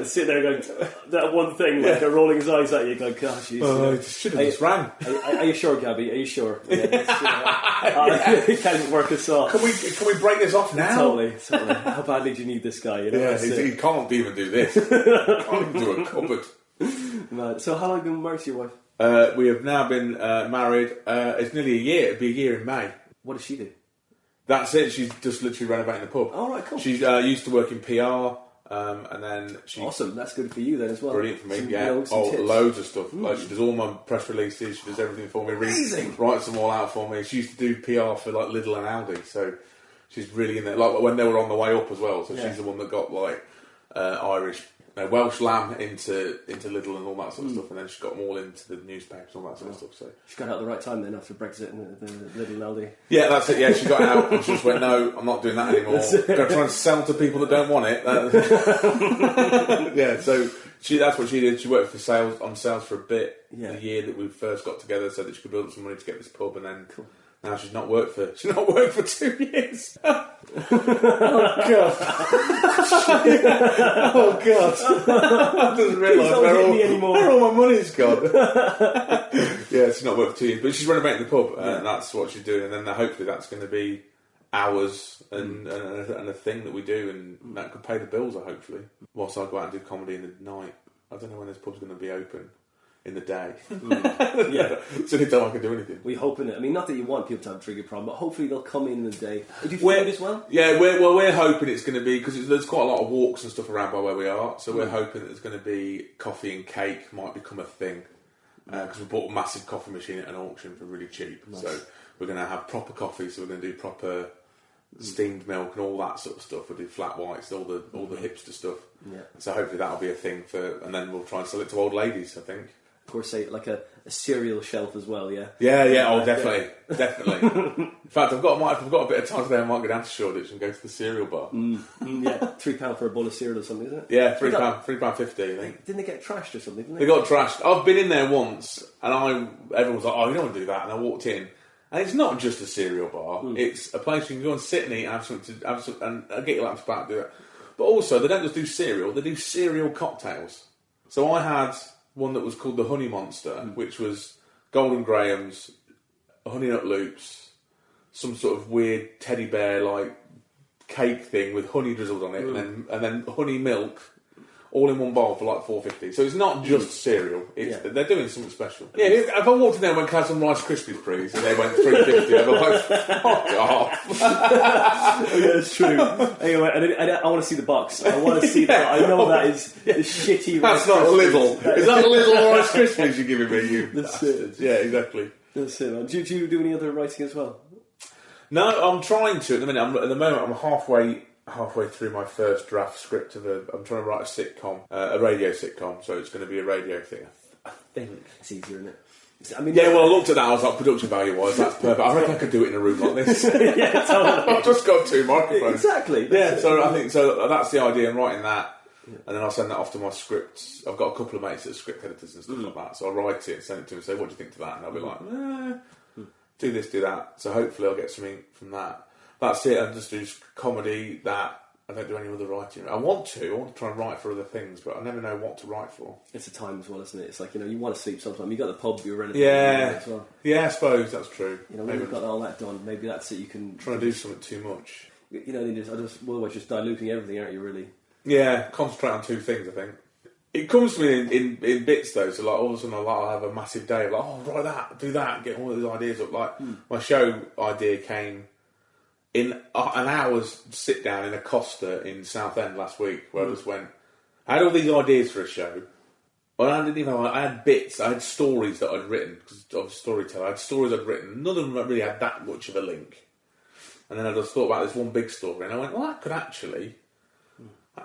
sitting there going, that one thing, like they're rolling his eyes at you, going, gosh, you should have just rang. Are you sure, Gabby? Are you sure? Yeah, can't even work us off. Can we break this off now? Totally. How badly do you need married, you know. Yeah, he can't even do this. He can't even do a cupboard. Man, so how long have you been married to your wife? We have now been married. It's nearly a year. It'll be a year in May. What does she do? That's it. She's just literally renovating the pub. Oh, right, cool. She used to work in PR, and then she... Awesome, that's good for you then as well. Brilliant for me, some, yeah. Some tips. Loads of stuff. Like, she does all my press releases, she does everything for me. Amazing! Writes them all out for me. She used to do PR for like Lidl and Aldi, so she's really in there. Like when they were on the way up as well, so she's the one that got like Welsh lamb into Lidl and all that sort of stuff, and then she got them all into the newspapers and all that sort of stuff. So she got out at the right time then after Brexit and the Lidl and Aldi. Yeah, that's it. Yeah, she got out and she just went, no, I'm not doing that anymore. I'm going to try and sell to people that don't want it. Yeah, so that's what she did. She worked for on sales for a bit, the year that we first got together, so that she could build up some money to get this pub, and then. Cool. Now she's not worked for 2 years. Oh God! Oh God! I didn't realise where all my money's gone. Yeah, she's not worked for 2 years, but she's renovating the pub, and that's what she's doing. And then hopefully that's going to be hours and a thing that we do, and that could pay the bills. Hopefully, whilst I go out and do comedy in the night. I don't know when this pub's going to be open. In the day. Yeah. It's the only time I can do anything. We're hoping it. I mean, not that you want people to have a drinking problem, but hopefully they'll come in the day. Do you think as well? Yeah, we're hoping it's going to be, because there's quite a lot of walks and stuff around by where we are, so we're hoping that there's going to be coffee and cake might become a thing. Because we bought a massive coffee machine at an auction for really cheap. Nice. So we're going to have proper coffee, so we're going to do proper steamed milk and all that sort of stuff. We'll do flat whites, all the hipster stuff. Yeah. So hopefully that'll be a thing and then we'll try and sell it to old ladies, I think. Of course, say like a cereal shelf as well, yeah. Yeah. Definitely. In fact, I've got a bit of time today. I might go down to Shoreditch and go to the cereal bar. Yeah, £3 for a bowl of cereal or something, isn't it? Yeah, £3.50. I think. Didn't they get trashed or something? They got trashed. I've been in there once, and everyone was like, "Oh, you don't want to do that." And I walked in, and it's not just a cereal bar. It's a place you can go and sit and eat and have something and get your laptop out and do it. But also, they don't just do cereal; they do cereal cocktails. So I had one that was called the Honey Monster, which was Golden Grahams, Honey Nut Loops, some sort of weird teddy bear like cake thing with honey drizzled on it, and then honey milk, all in one bowl for like $4.50. So it's not just cereal; they're doing something special. Yeah, if I walked in there and went, "Can I have some Rice Krispies, please?" and they went $3.50, I'd be like, "Fuck off!" Yeah, it's true. Anyway, I want to see the box. I want to see that. I know that is the shitty. That's not a little. Is that a little Rice Krispies you're giving me? You That's it. Yeah, exactly. That's it, man. Do you do any other writing as well? No, I'm trying to at the minute. At the moment, I'm halfway through my first draft script of I'm trying to write a sitcom, a radio sitcom. So it's going to be a radio thing. I think it's easier, isn't it? I mean, yeah. Well, I looked at that. I was like, production value wise, that's perfect. I reckon I could do it in a room like this. Yeah, totally. I've just got 2 microphones. Exactly. Yeah. So I think that's the idea. I'm writing that. And then I'll send that off to my scripts. I've got a couple of mates that are script editors and stuff like that. So I'll write it and send it to them and say, what do you think to that? And I'll be like, do this, do that. So hopefully I'll get something from that. That's it. I just do comedy that I don't do any other writing. I want to try and write for other things, but I never know what to write for. It's a time as well, isn't it? It's like, you want to sleep sometime. You got the pub you're renting as well. Yeah, I suppose that's true. When you've got all that done, maybe that's it. You can try to do something too much. Otherwise just diluting everything, aren't you? Really? Yeah, concentrate on 2 things. I think it comes to me in bits though. So like all of a sudden I'll have a massive day of like, write that, do that, get all of these ideas up. Like my show idea came in an hour's sit down in a Costa in Southend last week, where I just went. I had all these ideas for a show. Well, I didn't even. I had bits. I had stories that I'd written because I was a storyteller. I had stories I'd written. None of them really had that much of a link. And then I just thought about this one big story, and I went, "Well, that could actually."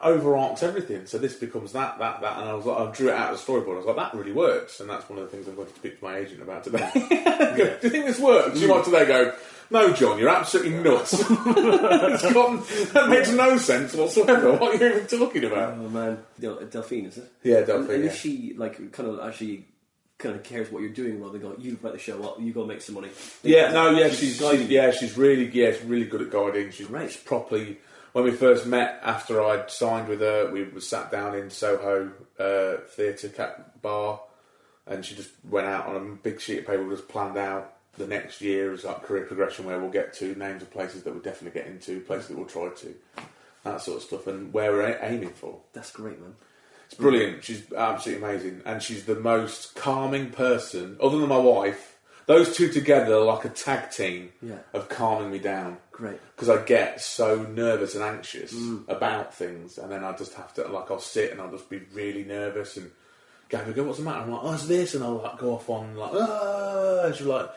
overarches everything. So this becomes that, and I was like, I drew it out of the storyboard. I was like, that really works, and that's one of the things I'm going to speak to my agent about today. Do you think this works? You might today go, no, John, you're absolutely nuts. That makes no sense whatsoever. What are you even talking about? Oh man, Delphine, is it? Yeah, Delphine. And if she kind of cares what you're doing rather than going, you write the show up, you go make some money. She's really good at guiding. She's properly. When we first met, after I'd signed with her, we were sat down in Soho Theatre Bar, and she just went out on a big sheet of paper, just planned out the next year as like career progression, where we'll get to, names of places that we'll definitely get into, places that we'll try to, that sort of stuff, and where we're aiming for. That's great, man. It's brilliant. She's absolutely amazing, and she's the most calming person, other than my wife. Those two together are like a tag team of calming me down. Great. Because I get so nervous and anxious about things, and then I just have to, like, I'll sit and I'll just be really nervous, and Gabby will go, what's the matter? I'm like, oh, it's this, and I'll like go off on like, and she's like,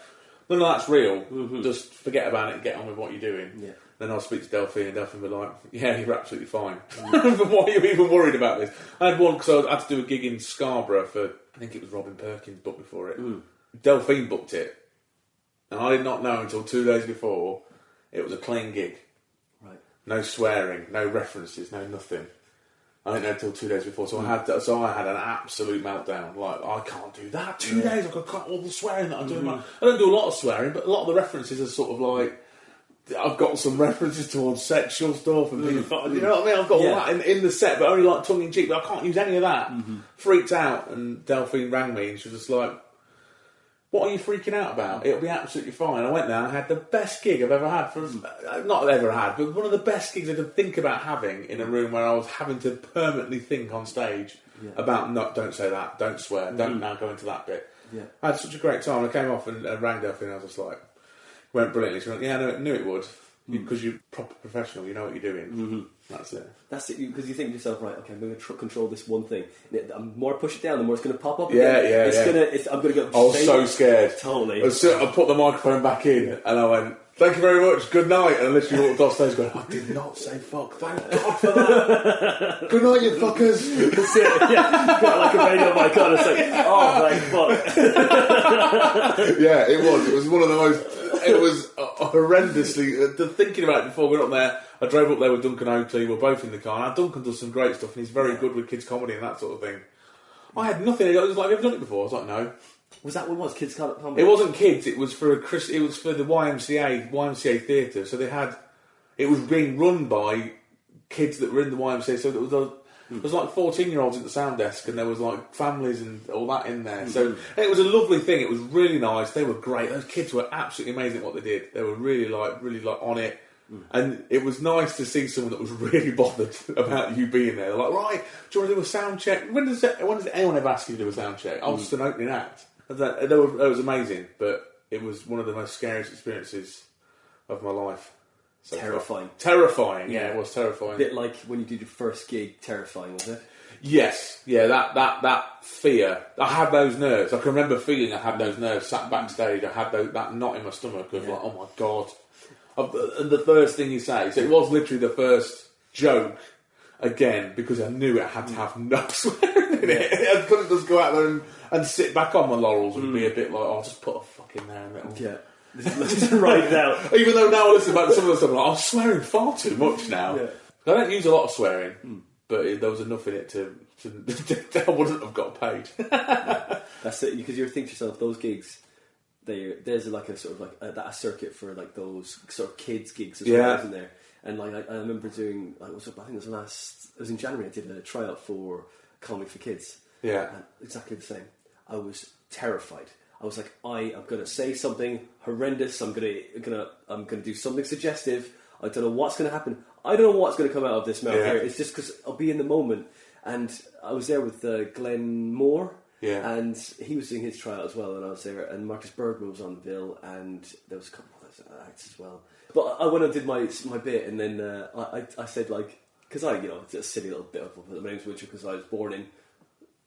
no, that's real. Just forget about it and get on with what you're doing. Yeah. Then I'll speak to Delphine, and Delphine will be like, yeah, you're absolutely fine. Why are you even worried about this? I had one because I had to do a gig in Scarborough for, I think it was Robin Perkins booked before it. Delphine booked it, and I did not know until 2 days before it was a clean gig. Right. No swearing, no references, no nothing. I didn't know until 2 days before, so I had an absolute meltdown. Like, I can't do that. 2 days, I've got to cut all the swearing that I'm doing. I don't do a lot of swearing, but a lot of the references are sort of like, I've got some references towards sexual stuff and things. You know what I mean? I've got all that in the set, but only like tongue in cheek. But I can't use any of that. Freaked out, and Delphine rang me, and she was just like, "What are you freaking out about? It'll be absolutely fine." I went there and I had the best gig I've ever had. Not ever had, but one of the best gigs I could think about having in a room where I was having to permanently think on stage about, no, don't say that, don't swear, don't now go into that bit. Yeah. I had such a great time. I came off and rang Delphine, and I was just like, went brilliantly. She went, yeah, I knew it would. Because you're proper professional, you know what you're doing. That's it. That's it, because you think to yourself, right, okay, I'm going to control this one thing. The more I push it down, the more it's going to pop up again. I'm going to go... I was so scared. Totally. I put the microphone back in, and I went, thank you very much, good night. And I literally walked off stage going, I did not say fuck, thank God for that. Good night, you fuckers. That's it, yeah. Got like a radio mic on, it's like, oh, thank fuck. Yeah, it was. It was one of the most... It was horrendously... thinking about it before we got up there, I drove up there with Duncan Oakley, we were both in the car. Now, Duncan does some great stuff, and he's very good with kids' comedy and that sort of thing. I had nothing. It was like, have you ever done it before? I was like, no. Was that what it was? Kids' comedy? It wasn't kids. It was for the YMCA theatre. So they had... It was being run by kids that were in the YMCA. So there was like 14-year-olds at the sound desk, and there was like families and all that in there. So it was a lovely thing. It was really nice. They were great. Those kids were absolutely amazing at what they did. They were really on it. And it was nice to see someone that was really bothered about you being there. They're like, right, do you want to do a sound check? When does anyone ever ask you to do a sound check? I was just an opening act. That was amazing, but it was one of the most scariest experiences of my life. So terrifying. Terrifying, yeah, it was terrifying. A bit like when you did your first gig, terrifying, was it? Yes, yeah, that fear. I had those nerves. I can remember feeling I had those nerves. Sat backstage, I had that knot in my stomach of like, oh my God. And the first thing you say, so it was literally the first joke again, because I knew it had to have no swearing in it. I couldn't just go out there and sit back on my laurels and be a bit like, oh, I'll just put a fuck in there and it'll... Yeah. Just write it out. Even though now I listen back to some of the stuff, I'm like, I'm swearing far too much now. Yeah. I don't use a lot of swearing, but there was enough in it to I wouldn't have got paid. That's it, because you think to yourself, those gigs, there's like a sort of like a circuit for like those sort of kids gigs as well, isn't there? And like I remember doing, I think it was in January, I did a tryout for Comedy for Kids. Yeah. And exactly the same. I was terrified. I was like, I am going to say something horrendous. I'm going to do something suggestive. I don't know what's going to happen. I don't know what's going to come out of this mouth here. It's just because I'll be in the moment. And I was there with Glenn Moore. Yeah. And he was doing his tryout as well, and I was there. And Marcus Bergman was on the bill, and there was a couple of other acts as well. But I went and did my bit, and then I said, like, because it's a silly little bit of my name's Winter because I was born in,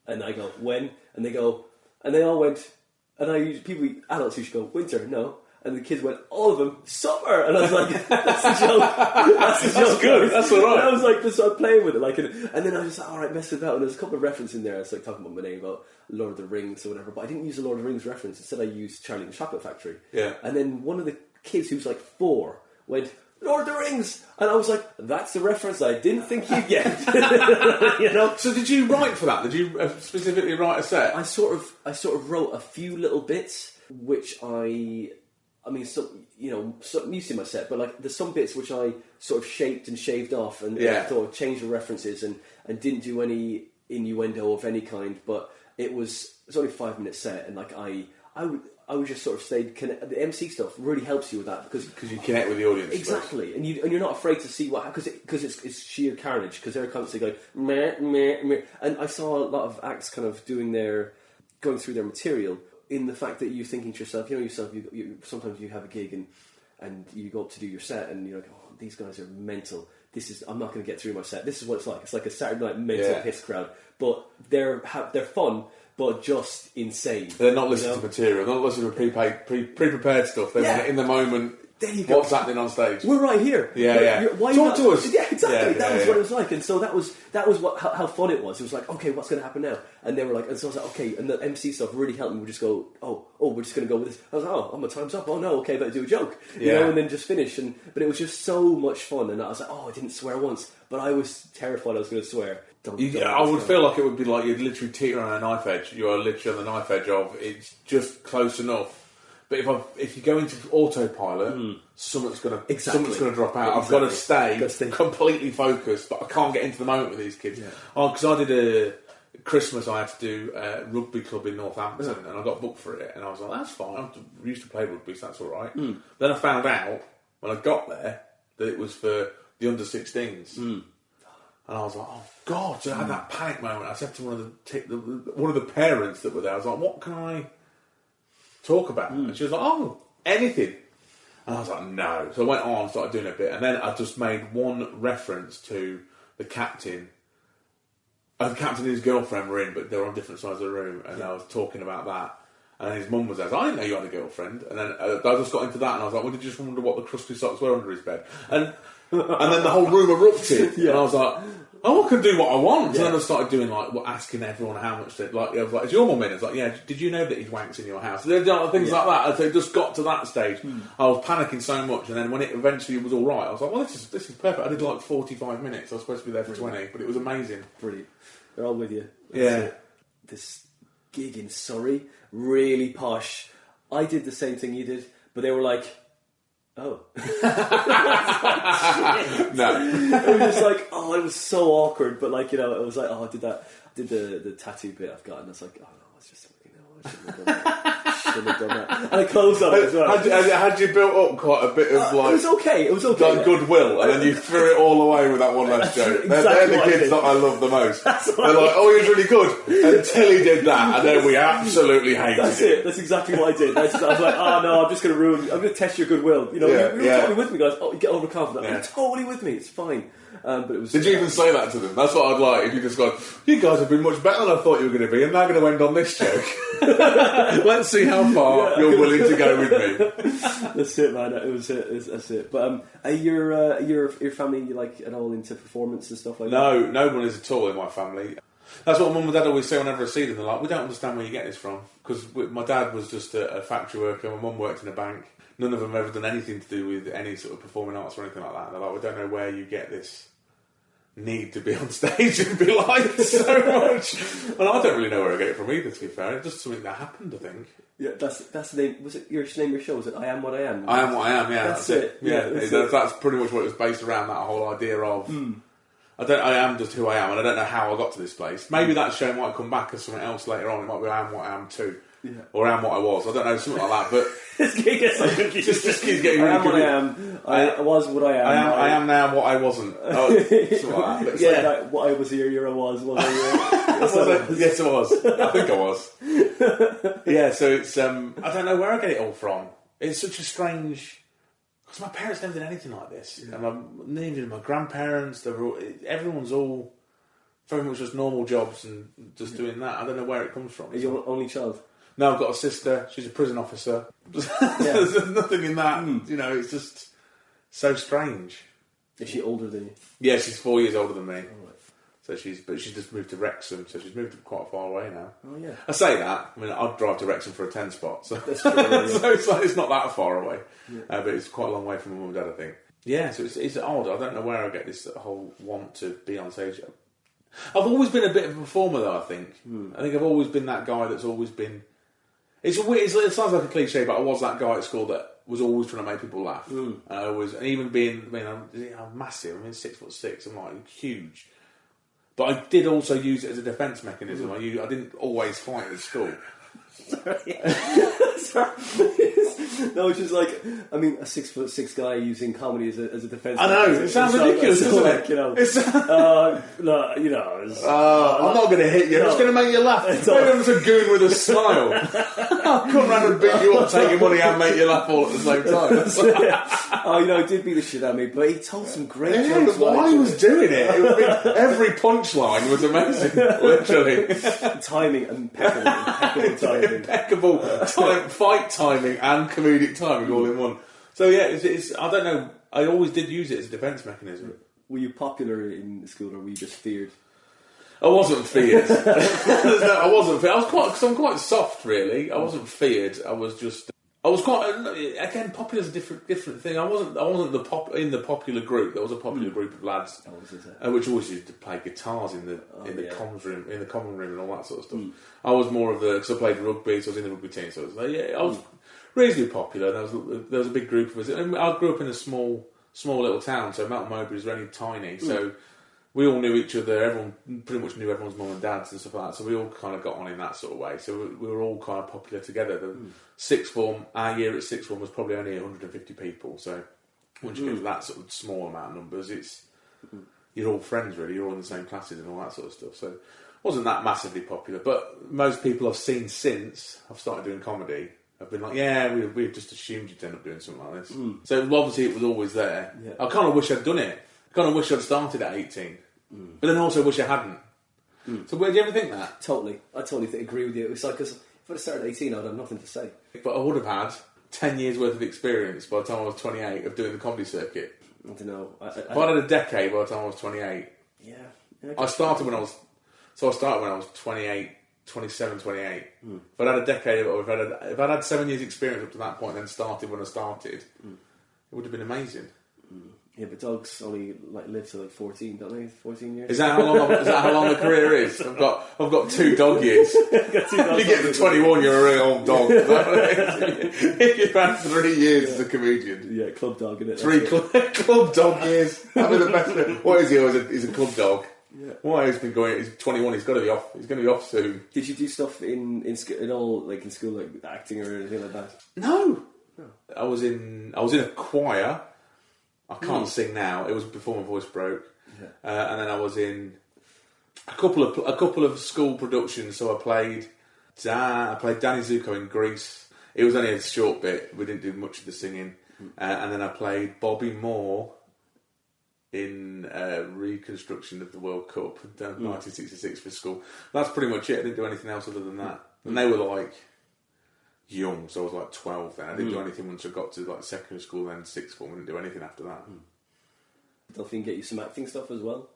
and I go, when? And they go, and they all went. And adults usually go, Winter, no. And the kids went, all of them, summer! And I was like, that's a joke. That's a joke. That's good, that's all right. And I was like, just started playing with it. Like, and then I was like, alright, mess it about. And there's a couple of references in there. I was like talking about my name, about Lord of the Rings or whatever. But I didn't use a Lord of the Rings reference. Instead, I used Charlie and the Chocolate Factory. Yeah. And then one of the kids who was like 4 went, Lord of the Rings! And I was like, that's a reference I didn't think you'd get. You know? So did you write for that? Did you specifically write a set? I sort of wrote a few little bits, which I mean, some you see my set, but like there's some bits which I sort of shaped and shaved off and thought changed the references and didn't do any innuendo of any kind. But it was only a 5-minute set, and like I would just sort of stayed connect. The MC stuff really helps you with that because you connect with the audience exactly, and you're not afraid to see what because it's sheer carnage because they're constantly going meh meh meh, and I saw a lot of acts kind of going through their material. In the fact that you're thinking to yourself, you sometimes you have a gig and you go up to do your set and you're like, oh, these guys are mental. I'm not going to get through my set. This is what it's like. It's like a Saturday night mental piss crowd. But they're fun, but just insane. They're not listening to material. They're not listening to pre-prepared stuff. They want it in the moment. There you go. What's happening on stage? We're right here. Why Talk to us. Yeah, exactly. That was what it was like, and so that was how fun it was. It was like, okay, what's going to happen now? And they were like, and so I was like, okay, and the MC stuff really helped me. We just go, oh, we're just going to go with this. I was like, oh, my time's up. Oh no, okay, better do a joke, you know, and then just finish. But it was just so much fun, and I was like, oh, I didn't swear once, but I was terrified I was going to swear. I would feel like it would be like you're literally teetering on a knife edge. You are literally on the knife edge of it's just close enough. But if you go into autopilot, something's going to drop out. I've got to stay completely focused, but I can't get into the moment with these kids. Yeah. Oh, because I did Christmas, I had to do a rugby club in Northampton, and I got booked for it, and I was like, that's fine. I used to play rugby, so that's all right. Then I found out when I got there that it was for the under-16s. And I was like, oh God! So I had that panic moment. I said to one of the parents that were there, I was like, what can I talk about? And she was like, oh, anything. And I was like, no. So I went on, started doing a bit, and then I just made one reference to the captain. The captain and his girlfriend were in, but they were on different sides of the room, and I was talking about that. And then his mum was there. I didn't know you had a girlfriend. And then I just got into that, and I was like, well, did you just wonder what the crusty socks were under his bed? And then the whole room erupted, and I was like, oh, I can do what I want. So then I started doing asking everyone how much they I was like, is your mum in? It's like, yeah, did you know that he wanks in your house? Things like that. And so it just got to that stage. I was panicking so much, and then when it eventually was all right, I was like, well, this is perfect. I did 45 minutes. I was supposed to be there for 20, but it was amazing. Brilliant. They're all with you. That's this gig in Surrey, really posh. I did the same thing you did, but they were like, oh. No. It was just like, oh, it was so awkward, but like, it was like, oh, I did the tattoo bit I've got, and it's like, oh no, it's just, I shouldn't have done that. And I closed up as well. Had you built up quite a bit of it was okay. Like goodwill, and then you threw it all away with that one last joke. They're the kids that I love the most. They're like, oh, he was really good until he did that, and then we absolutely hated it. That's exactly what I did. I was like, oh no, I'm going to test your goodwill. You were totally with me, guys. Oh, you get overconfident. You're totally with me. It's fine. But it was. Did you even say that to them? That's what I'd like. If you just go, you guys have been much better than I thought you were going to be, and now going to end on this joke. Let's see how far you're willing to go with me. That's it, man. That's it. But are your family like at all into performance and stuff like that? No one is at all in my family. That's what Mum and Dad always say whenever I see them. They're like, we don't understand where you get this from, because my dad was just a factory worker. My mum worked in a bank. None of them have ever done anything to do with any sort of performing arts or anything like that. And they're like, we don't know where you get this need to be on stage and be liked so much. And I don't really know where I get it from either, to be fair. It's just something that happened, I think. Yeah, that's the name. Was it your name of your show? Was it I Am What I Am? I Am What I Am, yeah. That's it. Yeah, that's pretty much what it was based around, that whole idea of I am just who I am, and I don't know how I got to this place. Maybe that show might come back as something else later on. It might be I Am What I Am too. Yeah. Or I Am What I Was. I don't know, something like that. But this gets so confused. Just keeps getting really confused. I am what I am. I was what I am. I am now what I wasn't. Oh, something like that. Yeah, like, what I was here, I was. Was I Yes, I was. I think I was. Yeah, so it's I don't know where I get it all from. It's such a strange. Because my parents never did anything like this, and neither did my grandparents. Everyone's all very much just normal jobs and just doing that. I don't know where it comes from. Are you your only child? Now I've got a sister. She's a prison officer. Yeah. There's nothing in that. You know, it's just so strange. Is she older than you? Yeah, she's 4 years older than me. Oh, right. So she's just moved to Wrexham, so she's moved quite far away now. Oh, yeah. I say that. I mean, I'd drive to Wrexham for a 10 spot, so, That's true, yeah. so it's like it's not that far away. Yeah. But it's quite a long way from my mum and dad, I think. Yeah, so it's odd. I don't know where I get this whole want to be on stage. I've always been a bit of a performer, though. I think I've always been that guy that's always been. It's weird. It sounds like a cliche, but I was that guy at school that was always trying to make people laugh. And even being, I'm massive. I'm 6'6". I'm like huge. But I did also use it as a defence mechanism. I didn't always fight at school. Sorry. No, it's just like, I mean, a 6'6" guy using comedy as a defence. I know, it sounds ridiculous, doesn't it? Like, you know, no, you know. I'm not going to hit you. I'm just going to make you laugh. Maybe I'm just a goon with a smile. I'll come round and beat you up, take your money and make you laugh all at the same time. Oh, you know, it did beat the shit out of me, but he told some great jokes. Why he was doing it? Every punchline was amazing, literally. Timing, impeccable timing. Impeccable fight timing and comedic timing all in one. So yeah, it's I don't know. I always did use it as a defence mechanism. Were you popular in school, or were you just feared? I wasn't feared. I wasn't feared. Because I'm quite soft, really. I wasn't feared. I was quite again. Popular is a different thing. I wasn't in the popular group. There was a popular group of lads, which always used to play guitars in the common room, and all that sort of stuff. I was more of because I played rugby, so I was in the rugby team. So I was reasonably popular. There was a big group of us. And I grew up in a small little town, so Mount Mowbray is really tiny. So we all knew each other. Everyone pretty much knew everyone's mum and dads and stuff like that. So we all kind of got on in that sort of way. So we were all kind of popular together. The sixth form, our year at sixth form was probably only 150 people. So once you get to that sort of small amount of numbers, you're all friends really. You're all in the same classes and all that sort of stuff. So it wasn't that massively popular. But most people I've seen since I've started doing comedy have been like, yeah, we've just assumed you'd end up doing something like this. So obviously it was always there. Yeah. I kind of wish I'd done it. I kind of wish I'd started at 18. But then also wish I hadn't. So where do you ever think that? Totally. I totally agree with you. It's like, because if I'd started at 18, I'd have nothing to say. But I would have had 10 years worth of experience by the time I was 28 of doing the comedy circuit. I don't know. If I'd had a decade by the time I was 28. Yeah. I started when I was 28, 27, 28. If I'd had a decade, or if I'd had 7 years experience up to that point, then started when I started, it would have been amazing. Yeah, but dogs only live to 14, don't they? 14 years. Is that how long the career is? I've got 2 dog years. If you get to 21, you're a really old dog. If you've had 3 years as a comedian, yeah, club dog, isn't it? 3 club dog years. Having the best. What is he? He's a club dog. Yeah. Why he's been going? He's 21. He's got to be off. He's going to be off soon. Did you do stuff in school, in school, like acting or anything like that? No. I was in a choir. I can't sing now. It was before my voice broke, and then I was in a couple of school productions. So I played Danny Zuko in Grease. It was only a short bit. We didn't do much of the singing, and then I played Bobby Moore in reconstruction of the World Cup in 1966 for school. That's pretty much it. I didn't do anything else other than that. And they were young, so I was 12 then. I didn't do anything once I got to secondary school, then sixth form. I didn't do anything after that. They'll think get you some acting stuff as well.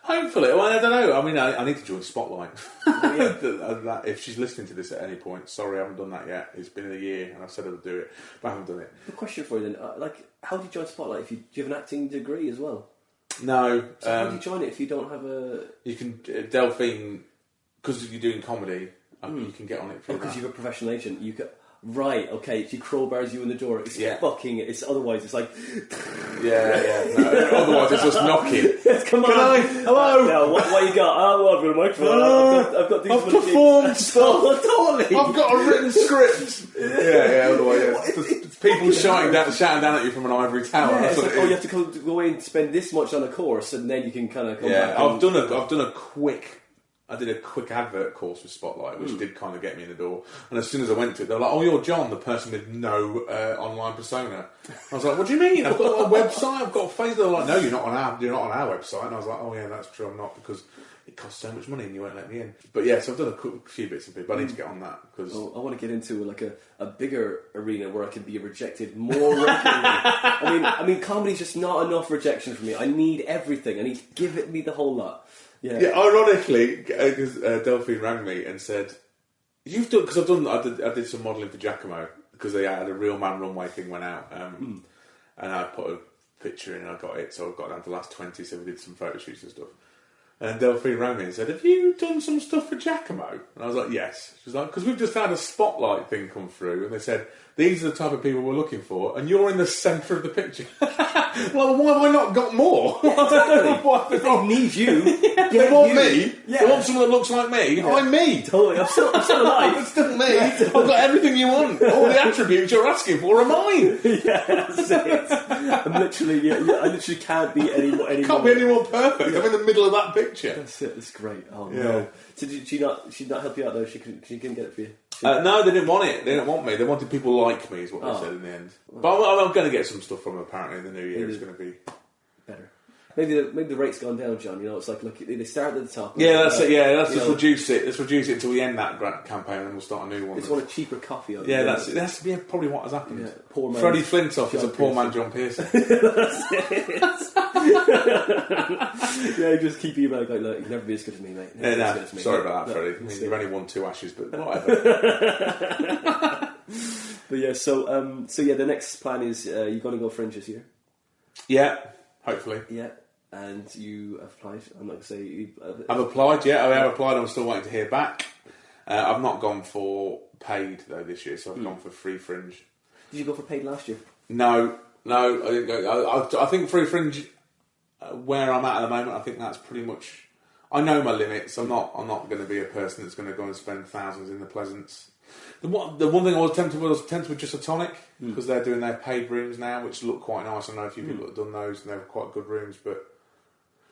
Hopefully. Well, I don't know. I mean, I need to join Spotlight. If she's listening to this at any point, sorry, I haven't done that yet. It's been a year, and I've said I'll do it, but I haven't done it. A question for you then: how do you join Spotlight? Do you have an acting degree as well? No. So how do you join it if you don't have a? You can Delphine, because you're doing comedy. You can get on it because you have a professional agent. You can. Right, okay, she crowbars you in the door. It's otherwise it's like... Yeah. No, otherwise it's just knocking. Come on. Hello. No, what you got? I've got a microphone. I've got these... I've performed stuff. Totally. I've got a written script. Otherwise, people shouting down at you from an ivory tower. Yeah, it's you have to go away and spend this much on a course, and then you can kind of come back. I've done a quick... I did a quick advert course with Spotlight, which did kind of get me in the door. And as soon as I went to it, they were like, "Oh, you're John, the person with no online persona." I was like, "What do you mean? I've got a website, I've got a Facebook." They're like, "No, you're not on our website." And I was like, "Oh yeah, that's true. I'm not because it costs so much money and you won't let me in. But yeah, so I've done a few bits and pieces, but I need to get on that because I want to get into like a bigger arena where I can be rejected more regularly. I mean, comedy's just not enough rejection for me. I need everything. I need to give it me the whole lot. Yeah. Ironically, because Delphine rang me and said, "You've done," because I did some modelling for Giacomo because they had a real man runway thing went out, and I put a picture in and I got it, so I got down to the last 20. So we did some photo shoots and stuff. And Delphine rang me and said, "Have you done some stuff for Giacomo?" And I was like, "Yes." She was like, "Because we've just had a spotlight thing come through, and they said these are the type of people we're looking for, and you're in the centre of the picture." Well, why have I not got more? Exactly. They need you. They want me. Yeah. They want someone that looks like me. Yeah. I'm me. Totally. I'm still alive. It's still me. Yeah, I've got everything you want. All the attributes you're asking for are mine. Yeah, that's it. I'm literally. I literally can't be any more. Can't be any more perfect. I'm in the middle of that picture. That's it. It's great. Oh no. So did she not help you out though? She couldn't get it for you. No, they didn't want it. They didn't want me. They wanted people like me, is what they said in the end. But I'm going to get some stuff from them, apparently, in the new year. It's going to be better. Maybe the rate's gone down, John. You know, it's like, look, they start at the top. Yeah, that's it. Yeah, let's just reduce it. Let's reduce it until we end that campaign and we'll start a new one. It's want a cheaper coffee. That's probably what has happened. Yeah, poor man. Freddie Flintoff is a poor man Jon Pearson. That's it. Yeah, just keep you like, look, you can never be as good as me, mate. Sorry about that, Freddie. I mean, you've only won 2 Ashes, but whatever. But yeah, so the next plan is you're going to go Fringe this year. Yeah, hopefully. Yeah, and you have applied. I'm not going to say you. I've applied. Yeah, I have applied. I'm still waiting to hear back. I've not gone for paid though this year, so I've gone for free Fringe. Did you go for paid last year? No, I didn't go. I think free Fringe, where I'm at the moment, I think that's pretty much. I know my limits. I'm not going to be a person that's going to go and spend thousands in the Pleasance. The one thing I was tempted with just a tonic because they're doing their paid rooms now, which look quite nice. I know a few people that have done those and they're quite good rooms, but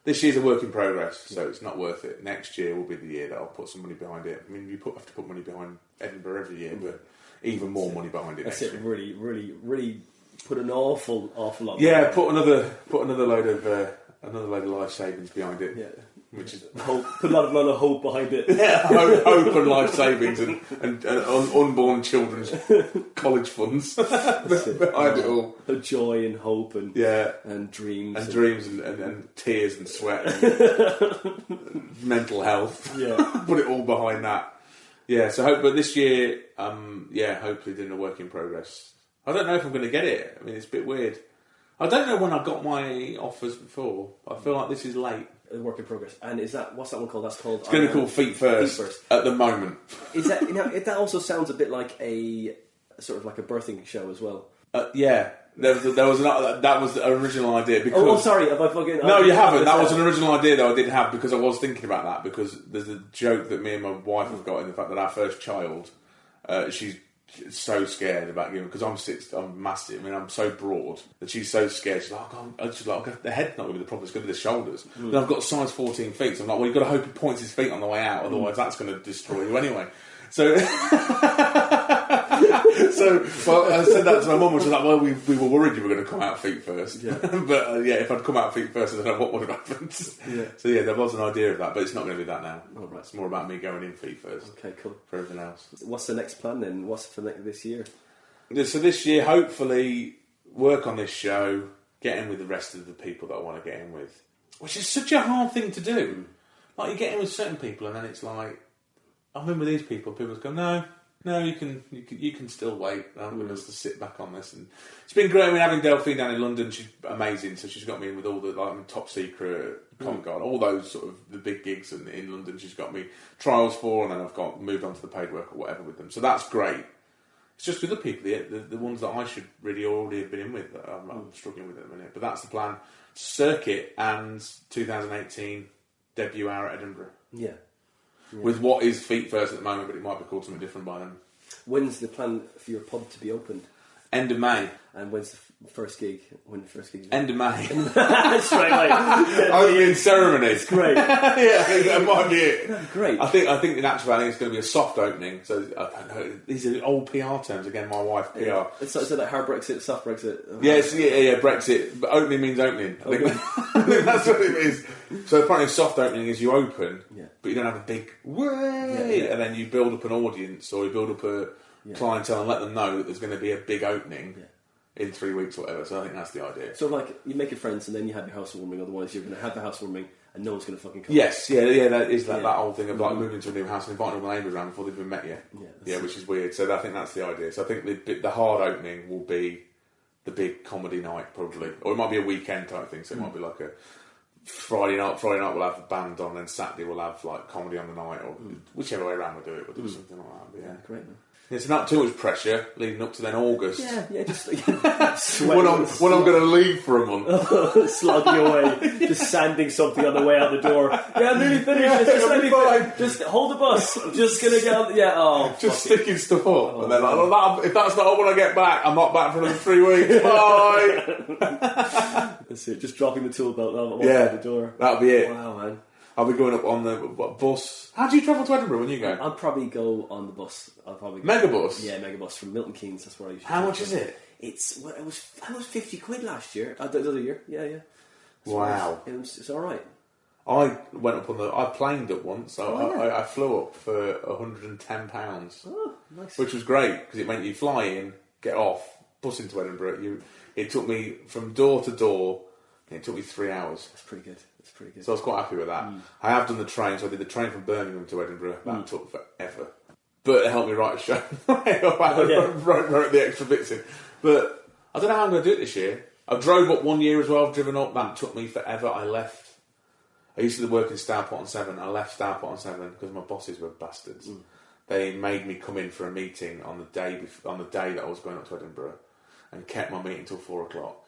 this year's a work in progress, so it's not worth it. Next year will be the year that I'll put some money behind it. I mean, you have to put money behind Edinburgh every year, but even more money behind it. That's next it. year. Really, really, really put an awful lot. Yeah, put another load of life savings behind it. Yeah. Which is put a lot of hope behind it. Yeah, hope and life savings and unborn children's college funds behind it all. The joy and hope and dreams and tears and sweat and mental health. Yeah, put it all behind that. Yeah, but this year, hopefully doing a work in progress. I don't know if I'm going to get it. I mean, it's a bit weird. I don't know when I got my offers before. I feel like this is late. A work in progress. And what's that one called? That's called... It's going to be called Feet First at the moment. Is that, that also sounds a bit like a sort of like a birthing show as well. Yeah. That was the original idea. Because, sorry, have I fucking... No, you haven't. That was an original idea that I did have because I was thinking about that because there's a joke that me and my wife have got in the fact that our first child, she's so scared about giving because I'm massive. I mean, I'm so broad that she's so scared. She's like, the head's not going to be the problem. It's going to be the shoulders. And I've got size 14 feet. So I'm like, well, you've got to hope he points his feet on the way out, otherwise that's going to destroy you anyway. So, I said that to my mum, which was like, well, we were worried you were going to come out feet first. Yeah. But if I'd come out feet first, I don't know what would have happened. Yeah. So there was an idea of that, but it's not going to be that now. Oh, right. It's more about me going in feet first. Okay, cool. For everything else. What's the next plan then? What's for this year? So this year, hopefully, work on this show, get in with the rest of the people that I want to get in with, which is such a hard thing to do. Like, you get in with certain people, and then it's like, I'm in with these people. People go, no, you can still wait. I'm going to sit back on this, and it's been great. I mean, having Delphine down in London, she's amazing. So she's got me in with all the top secret, Covent Garden, all those sort of the big gigs in London. She's got me trials for, and then I've moved on to the paid work or whatever with them. So that's great. It's just with the people, the ones that I should really already have been in with that I'm struggling with at the minute. But that's the plan. Circuit and 2018 debut hour at Edinburgh. Yeah. With what is Feet First at the moment, but it might be called something different by then. When's the plan for your pub to be opened? End of May. And when's the first gig? When the first gig? End of May. That's right. Only in ceremonies. Great. Yeah, I think that might be it. Great. I think in actual fact, it's going to be a soft opening. So I don't know. These are old PR terms. Again, my wife PR. Yeah. It's like hard Brexit, soft Brexit. Yeah. Brexit. But opening means opening. I think that's what it is. So apparently, soft opening is you open, but you don't have a big way, and then you build up an audience or you build up a clientele and let them know that there's going to be a big opening. In 3 weeks or whatever, so I think that's the idea. So like, you make your friends and then you have your housewarming, otherwise you're going to have the housewarming and no one's going to fucking come. Yes, that is that old thing of like moving to a new house and inviting all the neighbours around before they've even met you. Yeah, which is weird. So I think that's the idea. So I think the hard opening will be the big comedy night probably, or it might be a weekend type thing. So it might be like a Friday night we'll have a band on, then Saturday we'll have like comedy on the night, or whichever way around we'll do it. We'll do something like that. But yeah, great man. It's not too much pressure leading up to then August. Yeah, just when I'm going to leave for a month. Slogging away, just sanding something on the way out the door. Yeah, I'm nearly finished. Just hold the bus. I'm just going to get on. Just sticking stuff up. And then if that's not when I get back, I'm not back for another 3 weeks. Bye! That's it, just dropping the tool belt out the door. That'll be it. Wow, man. I'll be going up on the bus. How do you travel to Edinburgh when you go? I'll probably go on the bus. Megabus? Yeah, Megabus from Milton Keynes. That's where I usually. How much is it? It was £50 last year. The other year, yeah. Wow. It's all right. I went up I planed up once. I flew up for £110. Oh, nice. Which was great because it meant you fly in, get off, bus into Edinburgh. It took me from door to door. It took me 3 hours. That's pretty good. So I was quite happy with that. I have done the train, so I did the train from Birmingham to Edinburgh. That took forever. But it helped me write a show. I wrote the extra bits in. But I don't know how I'm going to do it this year. I drove up 1 year as well. I've driven up. That took me forever. I used to work in Stourport-on-Severn. I left Stourport-on-Severn because my bosses were bastards. They made me come in for a meeting on the day that I was going up to Edinburgh and kept my meeting till 4 o'clock.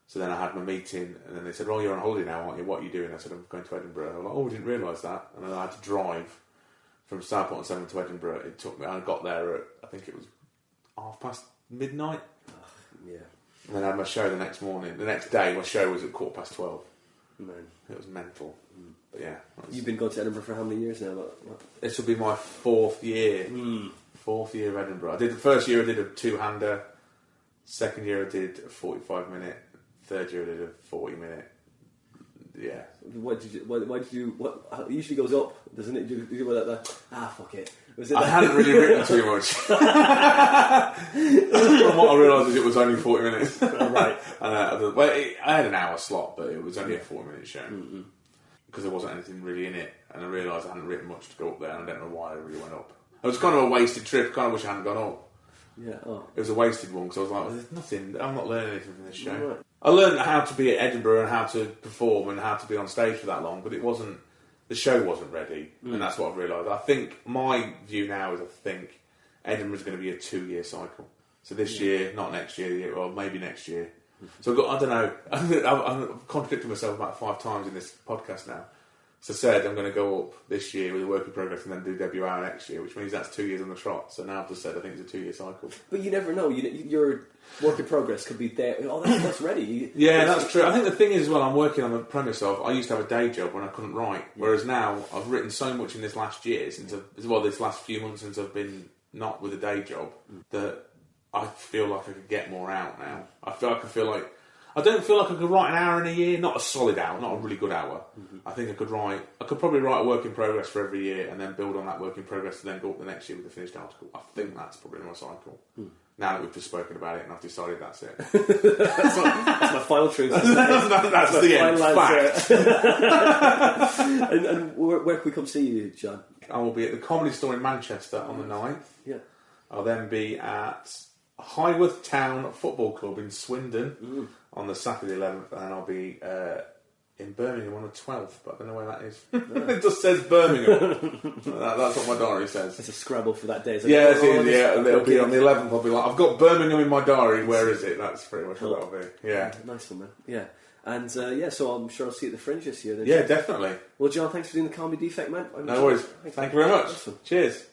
So then I had my meeting, and then they said, "Oh, you're on holiday now, aren't you? What are you doing?" I said, "I'm going to Edinburgh." And I was like, "Oh, we didn't realise that." And then I had to drive from Stourport-on-Severn to Edinburgh. It took me. I got there at I think it was midnight. Yeah. And then I had my show the next morning. The next day, my show was at 12:15. Man, it was mental. But yeah, you've been going to Edinburgh for how many years now? This will be my 4th year. 4th year of Edinburgh. I did the first year. I did a 2-hander. Second year, I did a 45-minute. Third year, I did a 40-minute. Yeah. Why did you? It usually goes up, doesn't it? You do that. Fuck it. I hadn't really written too much. From what I realised is it was only 40 minutes. Right. And I had an hour slot, but it was only a 40-minute show because there wasn't anything really in it. And I realised I hadn't written much to go up there, and I don't know why I really went up. It was kind of a wasted trip. Kind of wish I hadn't gone up. Yeah. Oh. It was a wasted one because I was like, "There's nothing. I'm not learning anything from this show." Right. I learned how to be at Edinburgh and how to perform and how to be on stage for that long, but the show wasn't ready, and that's what I've realised. I think my view now is I think Edinburgh's going to be a 2-year cycle. So this year, not next year, or maybe next year. So I don't know, I've contradicted myself about 5 times in this podcast now. So I said I'm going to go up this year with a work in progress and then do debut hour next year, which means that's 2 years on the trot. So now I've just said I think it's a 2-year cycle. But you never know. Your work in progress could be there. Oh, that's ready. That's true. I think the thing is as well, I'm working on the premise of I used to have a day job when I couldn't write, whereas now I've written so much in this last year this last few months since I've been not with a day job that I feel like I could get more out now. I don't feel like I could write an hour in a year, not a solid hour, not a really good hour. I think I could probably write a work in progress for every year and then build on that work in progress and then go up the next year with a finished article. I think that's probably my cycle. Now that we've just spoken about it and I've decided that's it. that's my final truth. That's the end fact. and where can we come see you, John? I will be at the Comedy Store in Manchester on the 9th. Yeah. I'll then be at Highworth Town Football Club in Swindon on the Saturday 11th, and I'll be in Birmingham on the 12th, but I don't know where that is. It just says Birmingham. That's what my diary says. It's a scrabble for that day. It'll be on the 11th. I'll be like, I've got Birmingham in my diary, where is it? That's pretty much what that'll be. Yeah. Nice one, man. Yeah. And so I'm sure I'll see you at the Fringe this year then. Yeah, definitely. Well, John, thanks for doing the Comedy Defect, man. No worries. Thank you very much. Awesome. Cheers.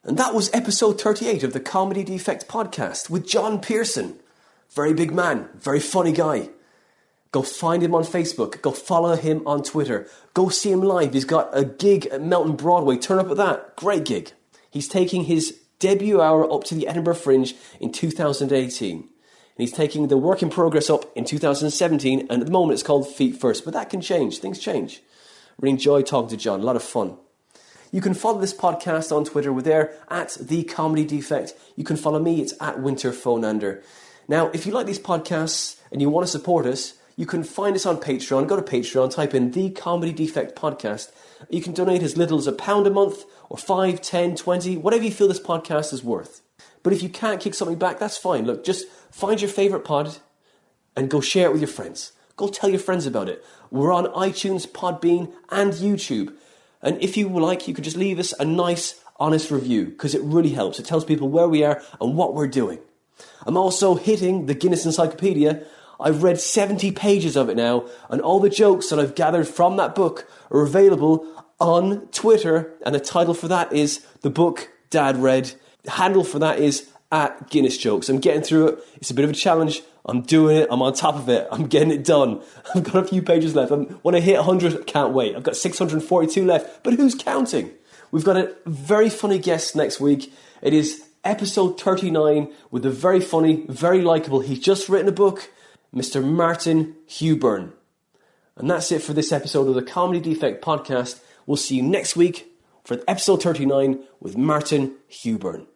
And that was episode 38 of the Comedy Defect podcast with Jon Pearson. Very big man, very funny guy. Go find him on Facebook. Go follow him on Twitter. Go see him live. He's got a gig at Melton Broadway. Turn up at that. Great gig. He's taking his debut hour up to the Edinburgh Fringe in 2018. And he's taking the work in progress up in 2017. And at the moment it's called Feet First. But that can change. Things change. Really enjoyed talking to Jon. A lot of fun. You can follow this podcast on Twitter. We're there at The Comedy Defect. You can follow me. It's at WinterPhoneUnder. Now, if you like these podcasts and you want to support us, you can find us on Patreon. Go to Patreon, type in The Comedy Defect Podcast. You can donate as little as £1 a month, or 5, 10, 20, whatever you feel this podcast is worth. But if you can't kick something back, that's fine. Look, just find your favourite pod and go share it with your friends. Go tell your friends about it. We're on iTunes, Podbean, and YouTube. And if you like, you could just leave us a nice, honest review, because it really helps. It tells people where we are and what we're doing. I'm also hitting the Guinness Encyclopedia. I've read 70 pages of it now, and all the jokes that I've gathered from that book are available on Twitter, and the title for that is The Book Dad Read. The handle for that is at Guinness Jokes. I'm getting through it. It's a bit of a challenge. I'm doing it. I'm on top of it. I'm getting it done. I've got a few pages left. When I hit 100, I can't wait. I've got 642 left, but who's counting? We've got a very funny guest next week. It is episode 39 with a very funny, very likeable, he's just written a book, Mr. Martin Hewburn. And that's it for this episode of the Comedy Defect podcast. We'll see you next week for episode 39 with Martin Hewburn.